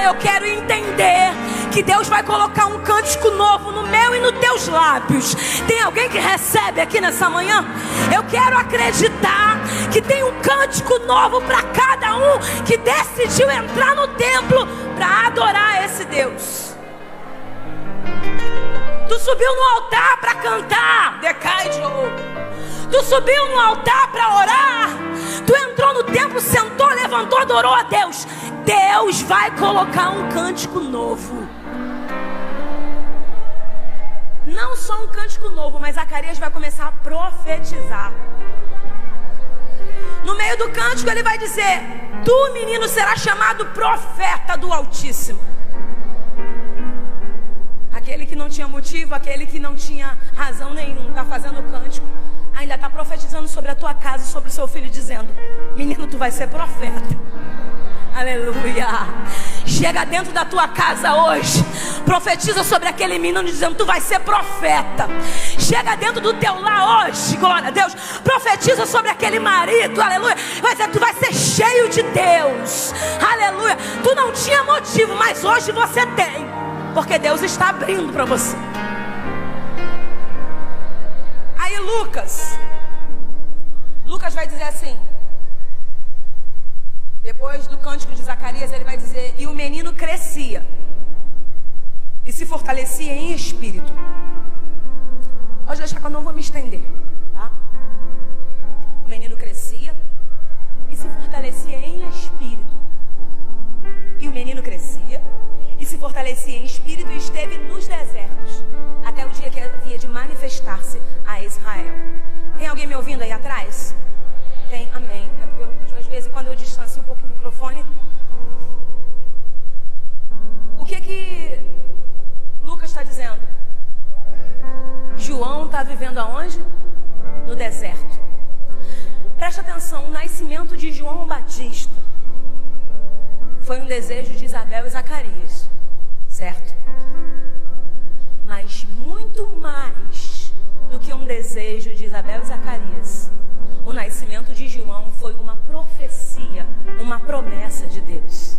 [SPEAKER 1] Eu quero entender que Deus vai colocar um cântico novo no meu e nos teus lábios. Tem alguém que recebe aqui nessa manhã? Eu quero acreditar que tem um cântico novo para cada um que decidiu entrar no templo para
[SPEAKER 2] subiu no altar para cantar.
[SPEAKER 1] Decai de novo.
[SPEAKER 2] Tu subiu no altar para orar. Tu entrou no templo, sentou, levantou, adorou a Deus. Deus vai colocar um cântico novo. Não só um cântico novo, mas Zacarias vai começar a profetizar. No meio do cântico ele vai dizer: tu, menino, será chamado profeta do Altíssimo. Aquele que não tinha motivo, aquele que não tinha razão nenhuma, está fazendo o cântico, ainda está profetizando sobre a tua casa e sobre o seu filho, dizendo: menino, tu vai ser profeta. Aleluia. Chega dentro da tua casa hoje, profetiza sobre aquele menino, dizendo: tu vai ser profeta. Chega dentro do teu lar hoje, glória a Deus, profetiza sobre aquele marido, aleluia, vai dizer: tu vai ser cheio de Deus, aleluia. Tu não tinha motivo, mas hoje você tem, porque Deus está abrindo para você. Aí Lucas vai dizer assim, depois do cântico de Zacarias, ele vai dizer: e o menino crescia e se fortalecia em espírito. Pode deixar que eu não vou me estender, tá? O menino crescia e se fortalecia em espírito. E o menino crescia e se fortalecia em espírito e esteve nos desertos até o dia que havia de manifestar-se a Israel. Tem alguém me ouvindo aí atrás? Tem, amém. É porque eu, às vezes, quando eu distancio um pouco o microfone. O que Lucas está dizendo? João está vivendo aonde? No deserto. Presta atenção, o nascimento de João Batista foi um desejo de Isabel e Zacarias, certo? Mas muito mais do que um desejo de Isabel e Zacarias, o nascimento de João foi uma profecia, uma promessa de Deus.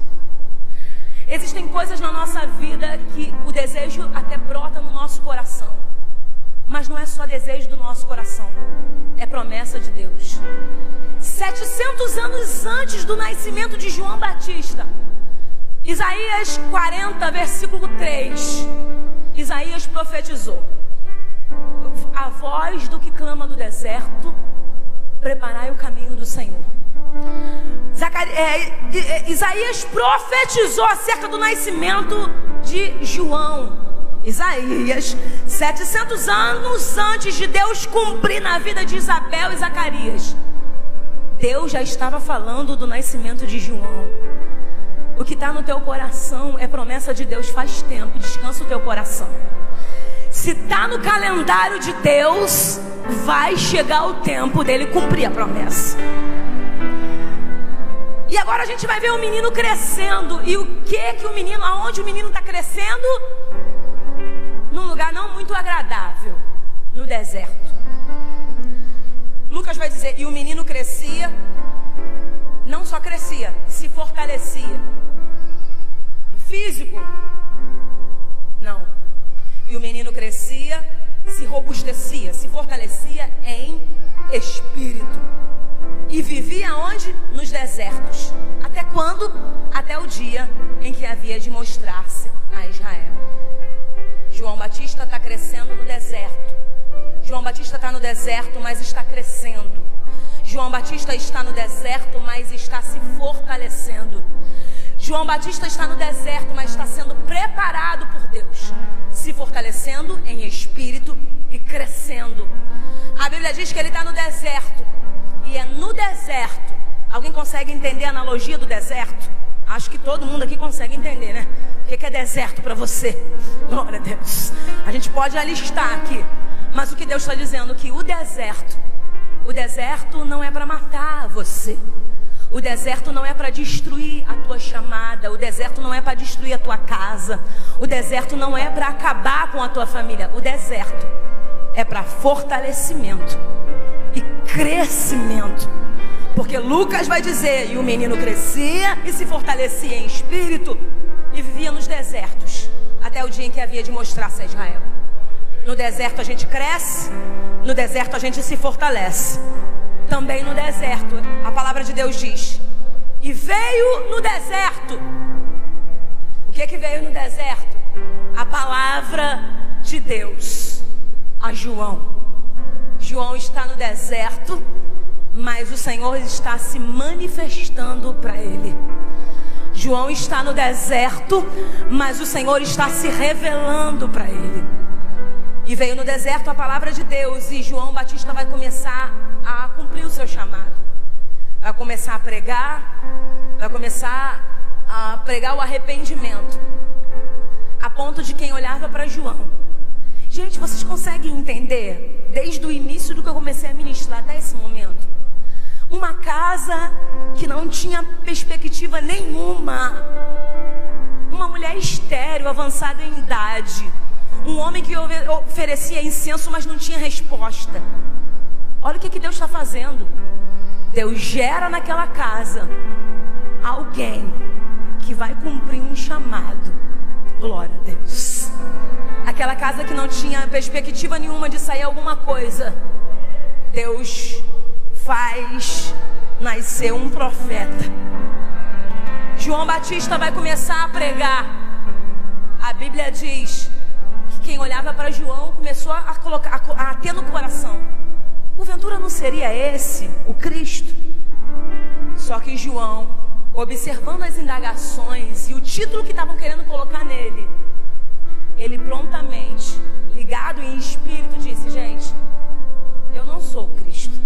[SPEAKER 2] Existem coisas na nossa vida que o desejo até brota no nosso coração, mas não é só desejo do nosso coração, é promessa de Deus. 700 anos antes do nascimento de João Batista, Isaías 40, versículo 3, Isaías profetizou: a voz do que clama do deserto, preparai o caminho do Senhor. Isaías profetizou acerca do nascimento de João. Isaías, 700 anos antes de Deus cumprir na vida de Isabel e Zacarias, Deus já estava falando do nascimento de João. O que está no teu coração é promessa de Deus faz tempo. Descansa o teu coração. Se está no calendário de Deus, vai chegar o tempo dele cumprir a promessa. E agora a gente vai ver o menino crescendo. E o que o menino, aonde o menino está crescendo? Num lugar não muito agradável, no deserto. Lucas vai dizer: e o menino crescia, não só crescia, se fortalecia. Físico? Não. E o menino crescia, se robustecia, se fortalecia em espírito. E vivia onde? Nos desertos. Até quando? Até o dia em que havia de mostrar-se a Israel. João Batista está crescendo no deserto. João Batista está no deserto, mas está crescendo. João Batista está no deserto, mas está se fortalecendo. João Batista está no deserto, mas está sendo preparado por Deus, se fortalecendo em espírito e crescendo. A Bíblia diz que ele está no deserto. E é no deserto. Alguém consegue entender a analogia do deserto? Acho que todo mundo aqui consegue entender, né? O que é deserto para você? Glória a Deus. A gente pode alistar aqui, mas o que Deus está dizendo é que o deserto não é para matar você. O deserto não é para destruir a tua chamada. O deserto não é para destruir a tua casa. O deserto não é para acabar com a tua família. O deserto é para fortalecimento e crescimento. Porque Lucas vai dizer: e o menino crescia e se fortalecia em espírito e vivia nos desertos até o dia em que havia de mostrar-se a Israel. No deserto a gente cresce, no deserto a gente se fortalece. Também no deserto, a palavra de Deus diz: e veio no deserto. O que veio no deserto? A palavra de Deus a João. João está no deserto, mas o Senhor está se manifestando para ele. João está no deserto, mas o Senhor está se revelando para ele. E veio no deserto a palavra de Deus, e João Batista vai começar a cumprir o seu chamado. Vai começar a pregar, o arrependimento, a ponto de quem olhava para João. Gente, vocês conseguem entender, desde o início do que eu comecei a ministrar até esse momento? Uma casa que não tinha perspectiva nenhuma, uma mulher estéril, avançada em idade, um homem que oferecia incenso, mas não tinha resposta. Olha o que Deus está fazendo. Deus gera naquela casa alguém que vai cumprir um chamado. Glória a Deus. Aquela casa que não tinha perspectiva nenhuma de sair alguma coisa, Deus faz nascer um profeta. João Batista vai começar a pregar. A Bíblia diz que quem olhava para João começou a ter no coração: porventura não seria esse o Cristo? Só que João, observando as indagações e o título que estavam querendo colocar nele, ele prontamente, ligado em espírito, disse: gente, eu não sou o Cristo.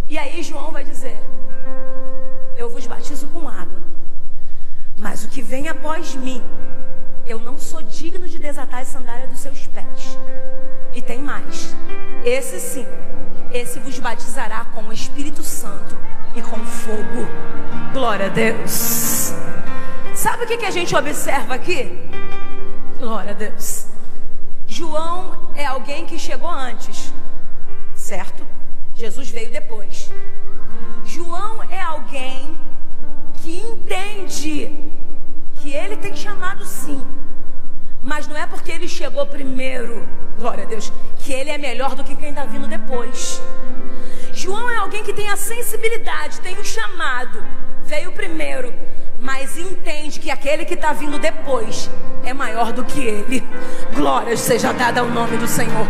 [SPEAKER 2] E aí João vai dizer: eu vos batizo com água, mas o que vem após mim, eu não sou digno de desatar as sandálias dos seus pés. E tem mais: esse sim, esse vos batizará com o Espírito Santo e com fogo. Glória a Deus. Sabe o que a gente observa aqui? Glória a Deus. João é alguém que chegou antes, certo? Jesus veio depois. João é alguém que entende que ele tem chamado sim, mas não é porque ele chegou primeiro, glória a Deus, que ele é melhor do que quem está vindo depois. João é alguém que tem a sensibilidade, tem o chamado, veio primeiro, mas entende que aquele que está vindo depois é maior do que ele. Glória seja dada ao nome do Senhor.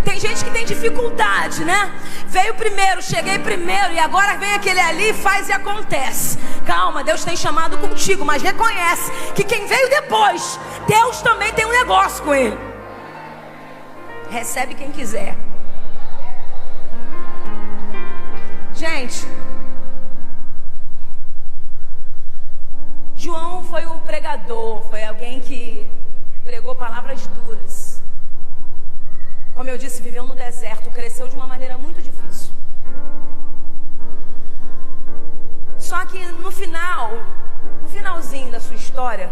[SPEAKER 2] Tem gente que tem dificuldade, né? Veio primeiro, cheguei primeiro, e agora vem aquele ali e faz e acontece. Calma, Deus tem chamado contigo, mas reconhece que quem veio depois, Deus também tem um negócio com ele. Recebe quem quiser. Gente, João foi um pregador, foi alguém que pregou palavras duras. Como eu disse, viveu no deserto, cresceu de uma maneira muito difícil. Só que no finalzinho da sua história,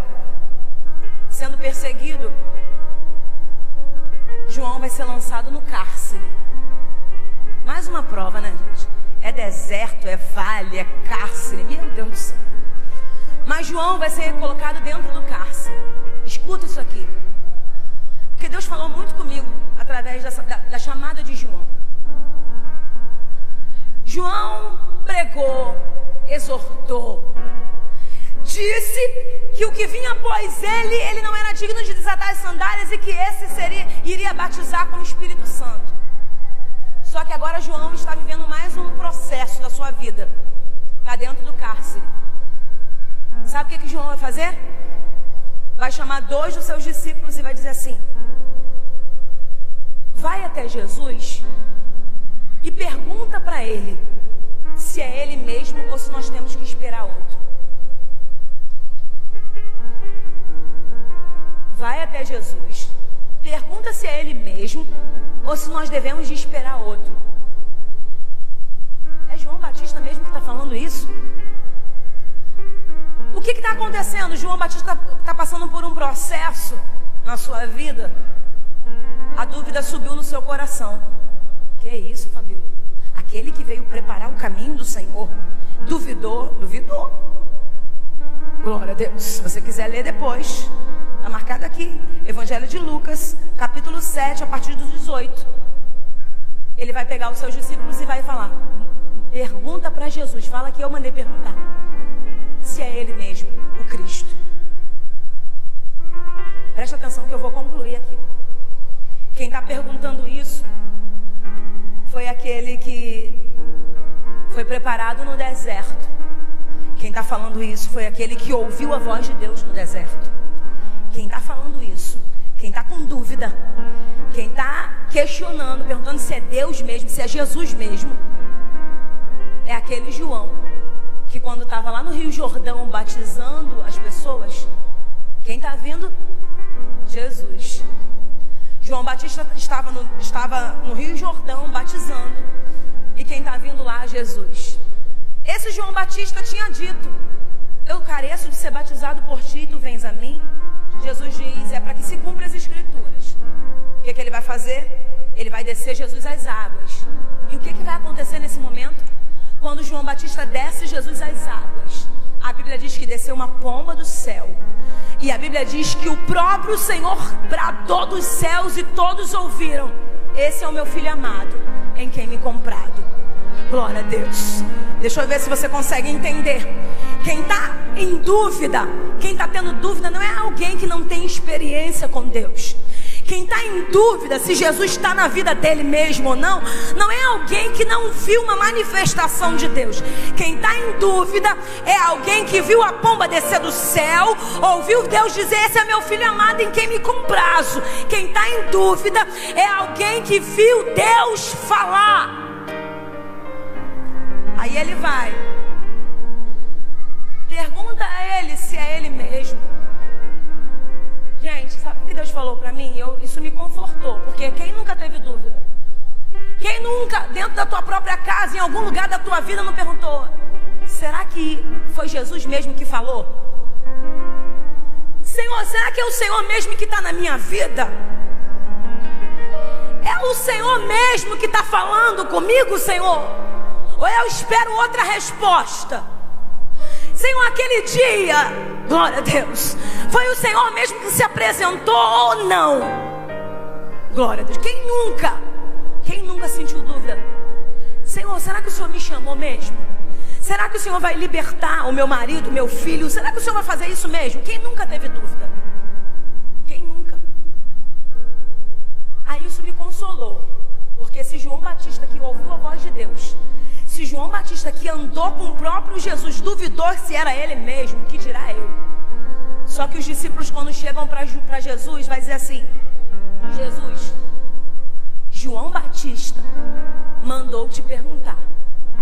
[SPEAKER 2] sendo perseguido, João vai ser lançado no cárcere. Mais uma prova, né, gente? É deserto, é vale, é cárcere. Meu Deus do céu. Mas João vai ser colocado dentro do cárcere. Escuta isso aqui, porque Deus falou muito comigo através da chamada de João. João pregou, exortou, disse que o que vinha após ele não era digno de desatar as sandálias, e que esse iria batizar com o Espírito Santo. Só que agora João está vivendo mais um processo da sua vida, lá dentro do cárcere. Sabe o que João vai fazer? Vai chamar 2 dos seus discípulos e vai dizer assim: vai até Jesus e pergunta para ele se é ele mesmo ou se nós temos que esperar outro. Vai até Jesus, pergunta se é ele mesmo ou se nós devemos de esperar outro. É João Batista mesmo que está falando isso? O que está acontecendo? João Batista está passando por um processo na sua vida. A dúvida subiu no seu coração. Que é isso, Fabíola? Aquele que veio preparar o caminho do Senhor duvidou. Glória a Deus. Se você quiser ler depois, está marcado aqui, Evangelho de Lucas, capítulo 7, a partir do 18. Ele vai pegar os seus discípulos e vai falar: pergunta para Jesus, fala que eu mandei perguntar se é ele mesmo, o Cristo. Preste atenção que eu vou perguntando isso foi aquele que foi preparado no deserto. Quem está falando isso foi aquele que ouviu a voz de Deus no deserto. Quem está falando isso, quem está com dúvida, quem está questionando, perguntando se é Deus mesmo, se é Jesus mesmo, é aquele João que quando estava lá no Rio Jordão batizando as pessoas, quem está vendo? Jesus. João Batista estava no Rio Jordão batizando, e quem está vindo lá? Jesus. Esse João Batista tinha dito: eu careço de ser batizado por ti e tu vens a mim. Jesus diz: é para que se cumpra as escrituras. O que ele vai fazer? Ele vai descer Jesus às águas. E o que vai acontecer nesse momento? Quando João Batista desce Jesus às águas, a Bíblia diz que desceu uma pomba do céu. E a Bíblia diz que o próprio Senhor bradou dos céus e todos ouviram: esse é o meu filho amado, em quem me comprado. Glória a Deus. Deixa eu ver se você consegue entender. Quem está em dúvida, quem está tendo dúvida, não é alguém que não tem experiência com Deus. Quem está em dúvida se Jesus está na vida dele mesmo ou não, não é alguém que não viu uma manifestação de Deus. Quem está em dúvida é alguém que viu a pomba descer do céu, ouviu Deus dizer: esse é meu filho amado em quem me comprazo. Quem está em dúvida é alguém que viu Deus falar. Aí ele vai, pergunta a ele se é ele mesmo. Gente, sabe o que Deus falou para mim? Isso me confortou, porque quem nunca teve dúvida? Quem nunca, dentro da tua própria casa, em algum lugar da tua vida, não perguntou: será que foi Jesus mesmo que falou? Senhor, será que é o Senhor mesmo que está na minha vida? É o Senhor mesmo que está falando comigo, Senhor? Ou eu espero outra resposta? Senhor, aquele dia, glória a Deus, foi o Senhor mesmo que se apresentou ou não? Glória a Deus. Quem nunca sentiu dúvida? Senhor, será que o Senhor me chamou mesmo? Será que o Senhor vai libertar o meu marido, o meu filho? Será que o Senhor vai fazer isso mesmo? Quem nunca teve dúvida? Quem nunca? Aí isso me consolou, porque esse João Batista que ouviu a voz de Deus, se João Batista que andou com o próprio Jesus duvidou se era ele mesmo, que dirá eu? Só que os discípulos, quando chegam para Jesus, vai dizer assim: Jesus, João Batista mandou te perguntar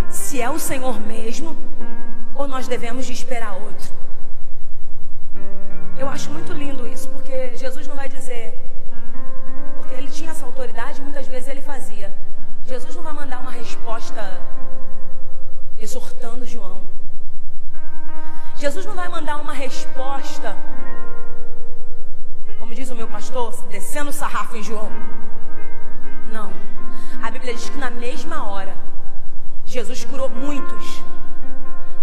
[SPEAKER 2] se é o Senhor mesmo ou nós devemos de esperar outro. Eu acho muito lindo isso, porque Jesus não vai dizer, porque ele tinha essa autoridade, muitas vezes ele fazia. Jesus não vai mandar uma resposta exortando João. Jesus não vai mandar uma resposta, como diz o meu pastor, descendo o sarrafo em João. Não. A Bíblia diz que na mesma hora Jesus curou muitos.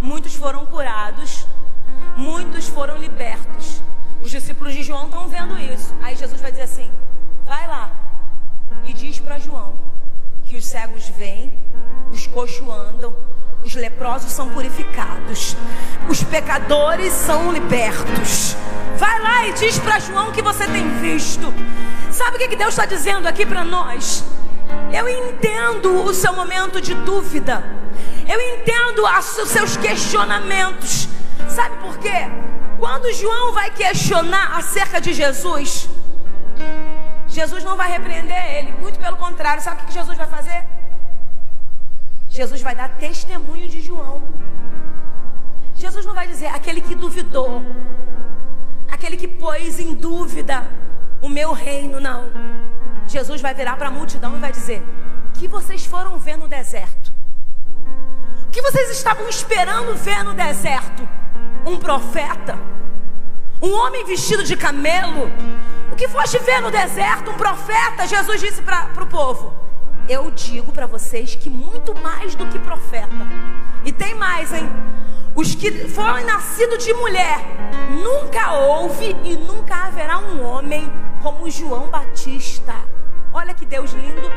[SPEAKER 2] Muitos foram curados, muitos foram libertos. Os discípulos de João estão vendo isso. Aí Jesus vai dizer assim: vai lá e diz para João que os cegos vêm, os coxos andam, os leprosos são purificados, os pecadores são libertos. Vai lá e diz para João que você tem visto. Sabe o que Deus está dizendo aqui para nós? Eu entendo o seu momento de dúvida, eu entendo os seus questionamentos. Sabe por quê? Quando João vai questionar acerca de Jesus, Jesus não vai repreender ele, muito pelo contrário. Sabe o que Jesus vai fazer? Jesus vai dar testemunho de João. Jesus não vai dizer aquele que duvidou, aquele que pôs em dúvida o meu reino, não. Jesus vai virar para a multidão e vai dizer: o que vocês foram ver no deserto? O que vocês estavam esperando ver no deserto? Um profeta? Um homem vestido de camelo? O que foste ver no deserto? Um profeta? Jesus disse para o povo: eu digo para vocês que muito mais do que profeta. E tem mais, hein? Os que foram nascidos de mulher, nunca houve e nunca haverá um homem como João Batista. Olha que Deus lindo.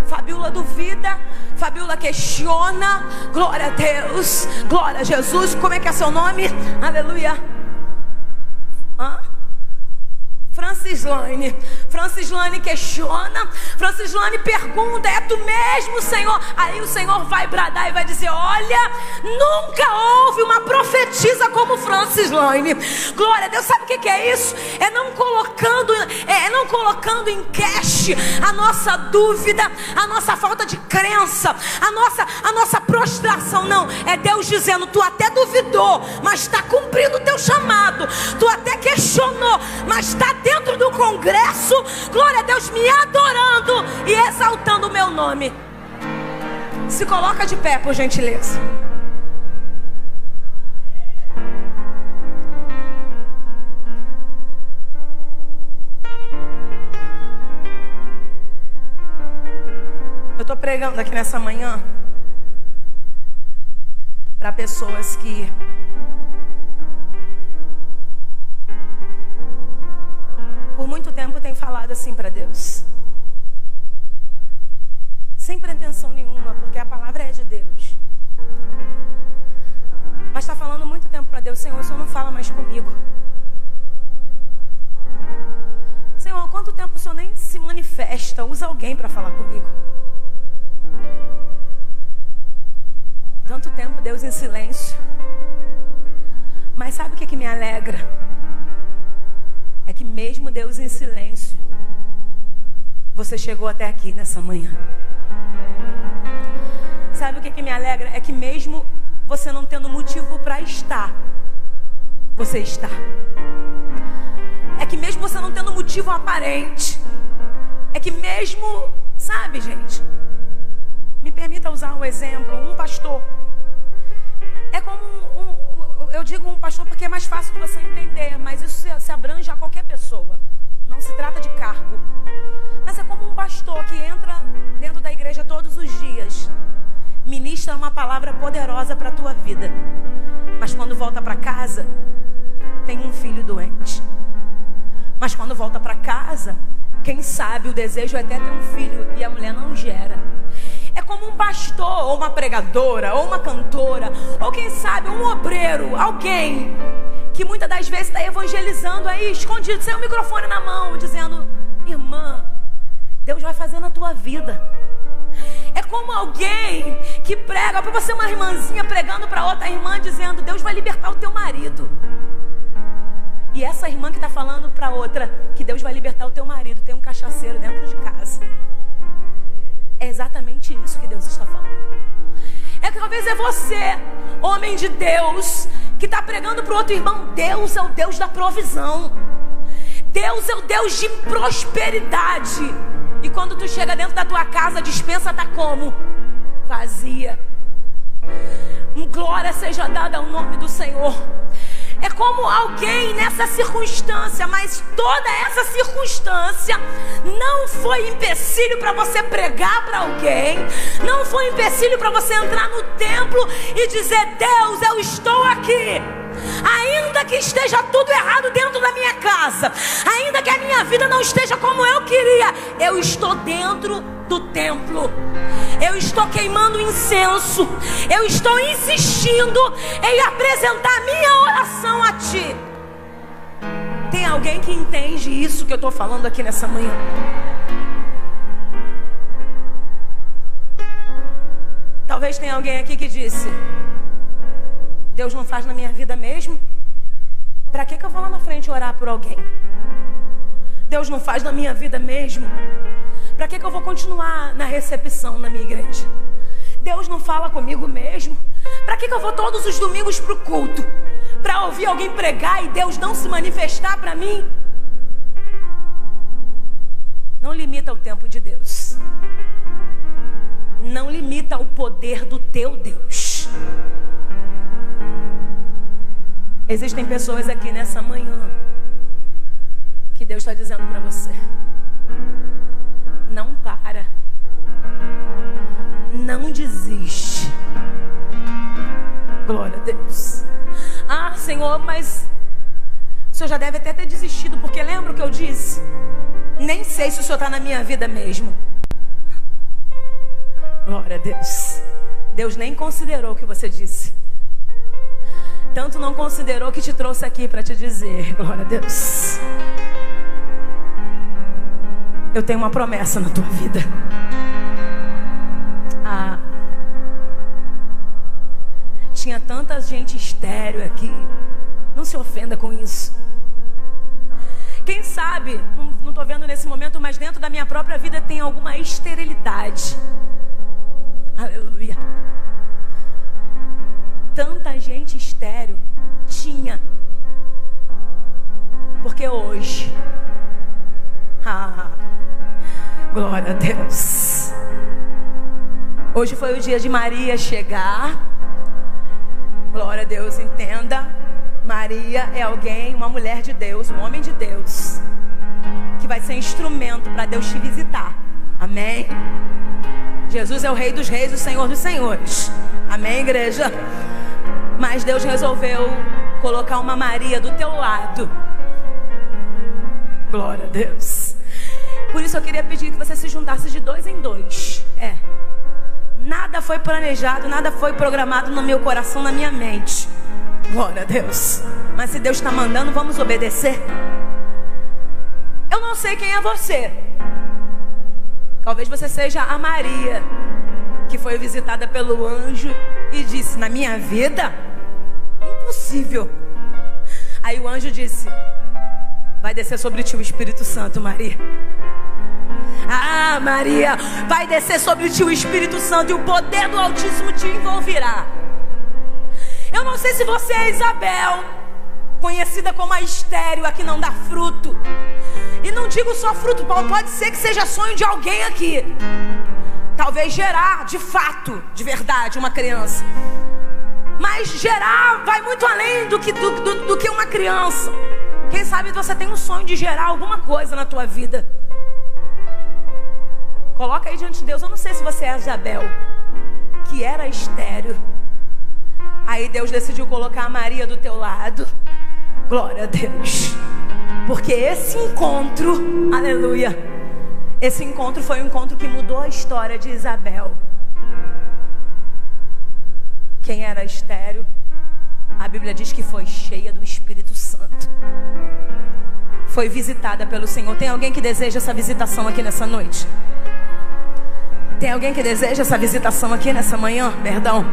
[SPEAKER 2] Fabiola duvida, Fabiola questiona. Glória a Deus, glória a Jesus. Como é que é seu nome? Aleluia. Francisco. Francislane. Francislane questiona, Francislane pergunta: é tu mesmo, Senhor? Aí o Senhor vai bradar e vai dizer: olha, nunca houve uma profetisa como Francislane. Glória a Deus. Sabe o que é isso? É não colocando em cash a nossa dúvida, a nossa falta de crença, a nossa prostração. Não, é Deus dizendo: tu até duvidou, mas está cumprindo o teu chamado. Tu até questionou, mas está dentro do congresso, glória a Deus, me adorando e exaltando o meu nome. Se coloca de pé, por gentileza. Eu estou pregando aqui nessa manhã para pessoas que por muito tempo tem falado assim para Deus, sem pretensão nenhuma, porque a palavra é de Deus, mas está falando muito tempo para Deus: Senhor, o Senhor não fala mais comigo. Senhor, há quanto tempo o Senhor nem se manifesta? Usa alguém para falar comigo. Tanto tempo Deus em silêncio. Mas sabe o que me alegra? É que mesmo Deus em silêncio, você chegou até aqui nessa manhã. Sabe o que me alegra? É que mesmo você não tendo motivo para estar, você está. É que mesmo você não tendo motivo aparente, é que mesmo, sabe, gente, me permita usar um exemplo, um pastor. É como eu digo um pastor porque é mais fácil de você entender, mas isso se abrange a qualquer pessoa. Não se trata de cargo. Mas é como um pastor que entra dentro da igreja todos os dias, ministra uma palavra poderosa para a tua vida, mas quando volta para casa, tem um filho doente. Mas quando volta para casa, quem sabe o desejo é até ter um filho e a mulher não gera. É como um pastor, ou uma pregadora, ou uma cantora, ou quem sabe um obreiro, alguém que muitas das vezes está evangelizando aí, escondido, sem o microfone na mão, dizendo: irmã, Deus vai fazer na tua vida. É como alguém que prega para você, uma irmãzinha pregando para outra irmã, dizendo: Deus vai libertar o teu marido. E essa irmã que está falando para outra que Deus vai libertar o teu marido, tem um cachaceiro dentro de casa. É exatamente isso que Deus está falando. É que talvez é você, homem de Deus, que está pregando para o outro irmão: Deus é o Deus da provisão, Deus é o Deus de prosperidade. E quando tu chega dentro da tua casa, a despensa está como? Vazia. Glória seja dada ao nome do Senhor. É como alguém nessa circunstância, mas toda essa circunstância não foi empecilho para você pregar para alguém, não foi empecilho para você entrar no templo e dizer: Deus, eu estou aqui. Ainda que esteja tudo errado dentro da minha casa, ainda que a minha vida não esteja como eu queria, eu estou dentro do templo. Eu estou queimando incenso. Eu estou insistindo em apresentar a minha oração a Ti. Tem alguém que entende isso que eu estou falando aqui nessa manhã? Talvez tenha alguém aqui que disse: Deus não faz na minha vida mesmo? Para que eu vou lá na frente orar por alguém? Deus não faz na minha vida mesmo? Para que eu vou continuar na recepção na minha igreja? Deus não fala comigo mesmo? Para que eu vou todos os domingos para o culto? Para ouvir alguém pregar e Deus não se manifestar para mim? Não limita o tempo de Deus. Não limita o poder do teu Deus. Existem pessoas aqui nessa manhã que Deus está dizendo para você: não para, não desiste. Glória a Deus. Ah, Senhor, mas o Senhor já deve até ter desistido, porque lembra o que eu disse? Nem sei se o Senhor está na minha vida mesmo. Glória a Deus. Deus nem considerou o que você disse. Tanto não considerou que te trouxe aqui para te dizer: glória a Deus. eu tenho uma promessa na tua vida. Tinha tanta gente estéril aqui. Não se ofenda com isso. Quem sabe, não estou vendo nesse momento, mas dentro da minha própria vida tem alguma esterilidade. Aleluia. Tanta gente estéril tinha. Porque hoje, glória a Deus. Hoje foi o dia de Maria chegar. Glória a Deus, entenda. Maria é alguém, uma mulher de Deus, um homem de Deus, que vai ser instrumento para Deus te visitar. Amém? Jesus é o Rei dos Reis, o Senhor dos Senhores. Amém, igreja? Mas Deus resolveu colocar uma Maria do teu lado. Glória a Deus. Por isso eu queria pedir que você se juntasse de 2 em 2. Nada foi planejado, nada foi programado no meu coração, na minha mente. Glória a Deus. Mas se Deus está mandando, vamos obedecer. Eu não sei quem é você. Talvez você seja a Maria, que foi visitada pelo anjo e disse: na minha vida? Impossível. Aí o anjo disse: vai descer sobre ti o Espírito Santo, Maria. Maria, vai descer sobre ti o Espírito Santo e o poder do Altíssimo te envolverá. Eu não sei se você é Isabel, conhecida como a estéril, a que não dá fruto. E não digo só fruto, pode ser que seja sonho de alguém aqui. Talvez gerar, de fato, de verdade, uma criança. Mas gerar vai muito além do que uma criança. Quem sabe você tem um sonho de gerar alguma coisa na tua vida. Coloca aí diante de Deus. Eu não sei se você é Isabel, que era estéril. Aí Deus decidiu colocar a Maria do teu lado. Glória a Deus. Porque esse encontro, aleluia, esse encontro foi um encontro que mudou a história de Isabel. Quem era estéril, a Bíblia diz que foi cheia do Espírito Santo. Foi visitada pelo Senhor. Tem alguém que deseja essa visitação aqui nessa noite? Tem alguém que deseja essa visitação aqui nessa manhã? Perdão.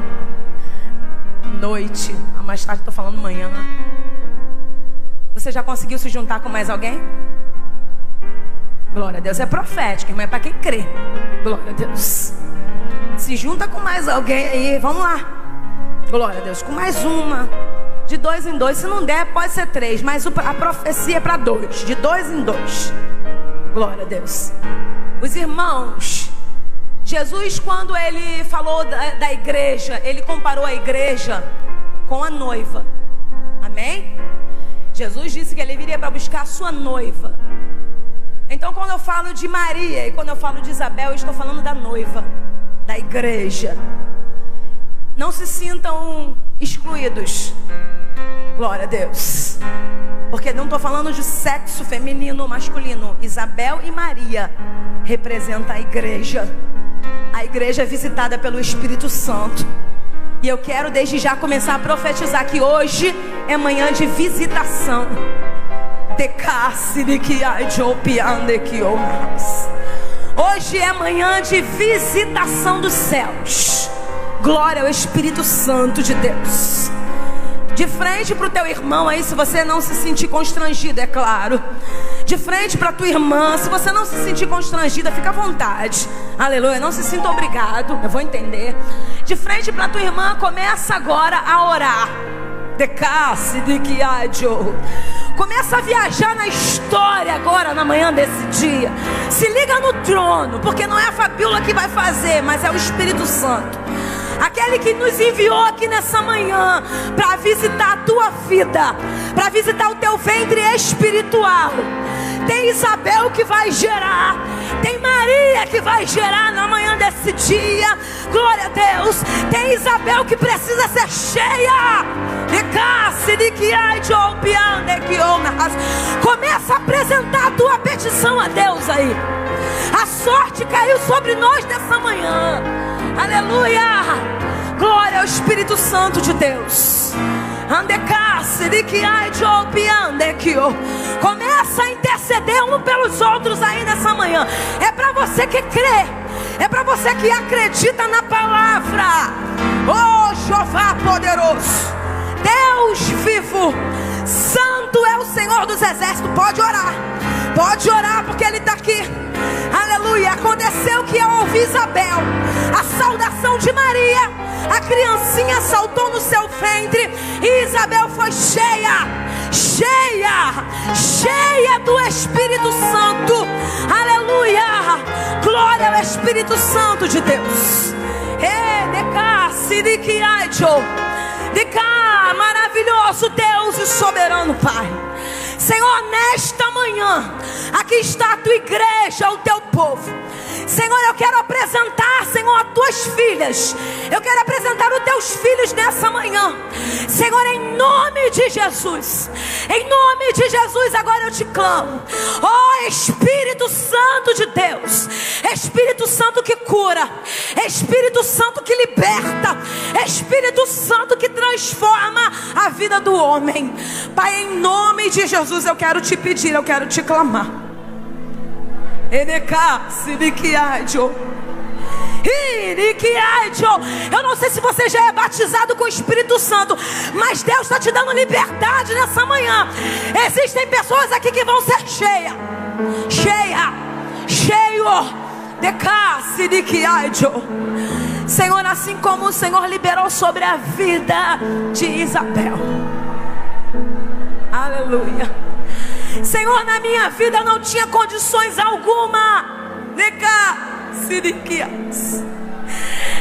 [SPEAKER 2] Noite. Mais tarde estou falando manhã. Você já conseguiu se juntar com mais alguém? Glória a Deus. É profético, irmão. É para quem crê. Glória a Deus. Se junta com mais alguém aí. Vamos lá. Glória a Deus. Com mais uma. De 2 em 2. Se não der, pode ser 3. Mas a profecia é para 2. De 2 em 2. Glória a Deus. Os irmãos, Jesus, quando ele falou da igreja, ele comparou a igreja com a noiva. Amém? Jesus disse que ele viria para buscar a sua noiva. Então, quando eu falo de Maria e quando eu falo de Isabel, eu estou falando da noiva, da igreja. Não se sintam excluídos. Glória a Deus. Porque não estou falando de sexo feminino ou masculino. Isabel e Maria representam a igreja. A igreja é visitada pelo Espírito Santo. E eu quero desde já começar a profetizar que hoje é manhã de visitação. Hoje é manhã de visitação dos céus. Glória ao Espírito Santo de Deus. De frente para o teu irmão aí, se você não se sentir constrangido, é claro. De frente para a tua irmã, se você não se sentir constrangida, fica à vontade. Aleluia, não se sinta obrigado, eu vou entender. De frente para a tua irmã, começa agora a orar. Começa a viajar na história agora, na manhã desse dia. Se liga no trono, porque não é a Fabiola que vai fazer, mas é o Espírito Santo. Aquele que nos enviou aqui nessa manhã para visitar a tua vida, para visitar o teu ventre espiritual. Tem Isabel que vai gerar, tem Maria que vai gerar na manhã desse dia. Glória a Deus. Tem Isabel que precisa ser cheia. Começa a apresentar a tua petição a Deus aí. A sorte caiu sobre nós nessa manhã. Aleluia. Glória ao Espírito Santo de Deus. Começa a interceder
[SPEAKER 1] interceder um pelos outros aí nessa manhã. É para você que crê, é para você que acredita na palavra. Oh, Jeová poderoso, Deus vivo, santo é o Senhor dos exércitos. Pode orar porque Ele está aqui. Aleluia. Aconteceu que ao ouvir Isabel a saudação de Maria, a criancinha saltou no seu ventre e Isabel foi cheia do Espírito Santo. Aleluia. Glória ao Espírito Santo de Deus. Maravilhoso Deus e soberano Pai. Senhor, nesta manhã, aqui está a tua igreja, o teu povo. Senhor, eu quero apresentar, Senhor, as tuas filhas. Eu quero apresentar os teus filhos nessa manhã. Senhor, em nome de Jesus. Em nome de Jesus, agora eu te clamo. Oh, Espírito Santo de Deus. Espírito Santo que cura. Espírito Santo que liberta. Espírito Santo que transforma a vida do homem. Pai, em nome de Jesus, eu quero te pedir, eu quero te clamar. Eu não sei se você já é batizado com o Espírito Santo, mas Deus está te dando liberdade nessa manhã. Existem pessoas aqui que vão ser cheio. Senhor, assim como o Senhor liberou sobre a vida de Isabel. Aleluia. Senhor, na minha vida eu não tinha condições alguma.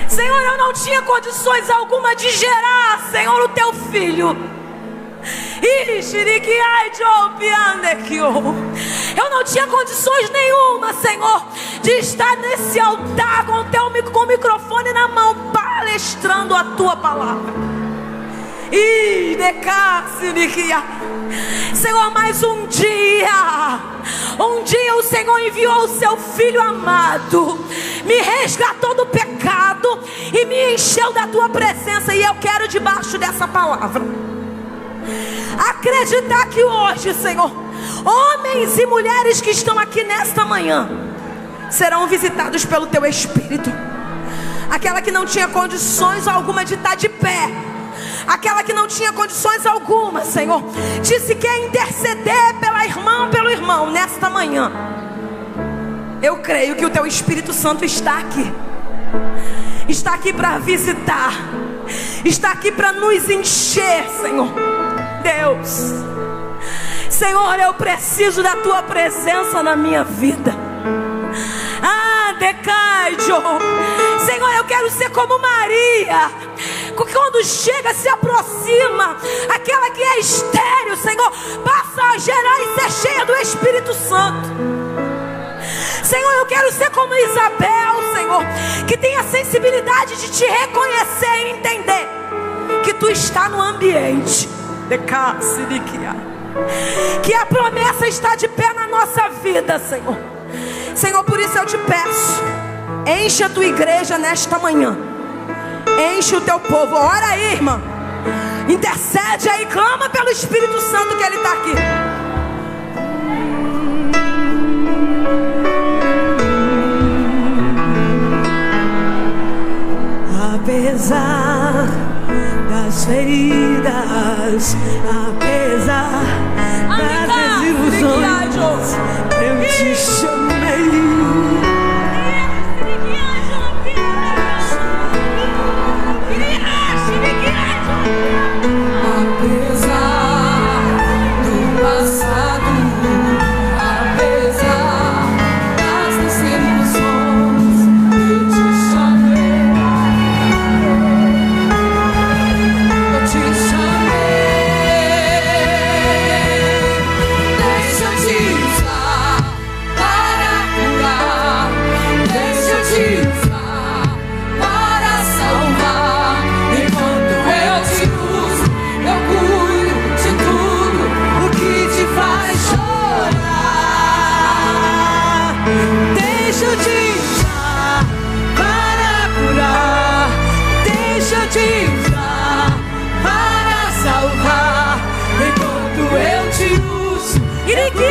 [SPEAKER 1] Senhor, eu não tinha condições alguma de gerar, Senhor, o teu filho. Eu não tinha condições nenhuma, Senhor, de estar nesse altar com o microfone na mão, palestrando a tua palavra. Senhor, mas um dia o Senhor enviou o seu Filho amado, me resgatou do pecado e me encheu da tua presença. E eu quero, debaixo dessa palavra, acreditar que hoje, Senhor, homens e mulheres que estão aqui nesta manhã serão visitados pelo teu Espírito. Aquela que não tinha condições alguma de estar de pé, aquela que não tinha condições alguma, Senhor, disse que quer interceder pela irmã, pelo irmão nesta manhã. Eu creio que o teu Espírito Santo está aqui para visitar, está aqui para nos encher, Senhor. Deus, Senhor, eu preciso da tua presença na minha vida. Senhor, eu quero ser como Maria, quando chega, se aproxima, aquela que é estéril, Senhor, passa a gerar e ser cheia do Espírito Santo. Senhor, eu quero ser como Isabel, Senhor, que tem a sensibilidade de te reconhecer e entender que tu está no ambiente, que a promessa está de pé na nossa vida, Senhor. Senhor, por isso eu te peço, enche a tua igreja nesta manhã, enche o teu povo. Ora aí, irmã, intercede aí, clama pelo Espírito Santo, que Ele está aqui. Apesar das feridas, apesar das desilusões, eu te chamei. Ele que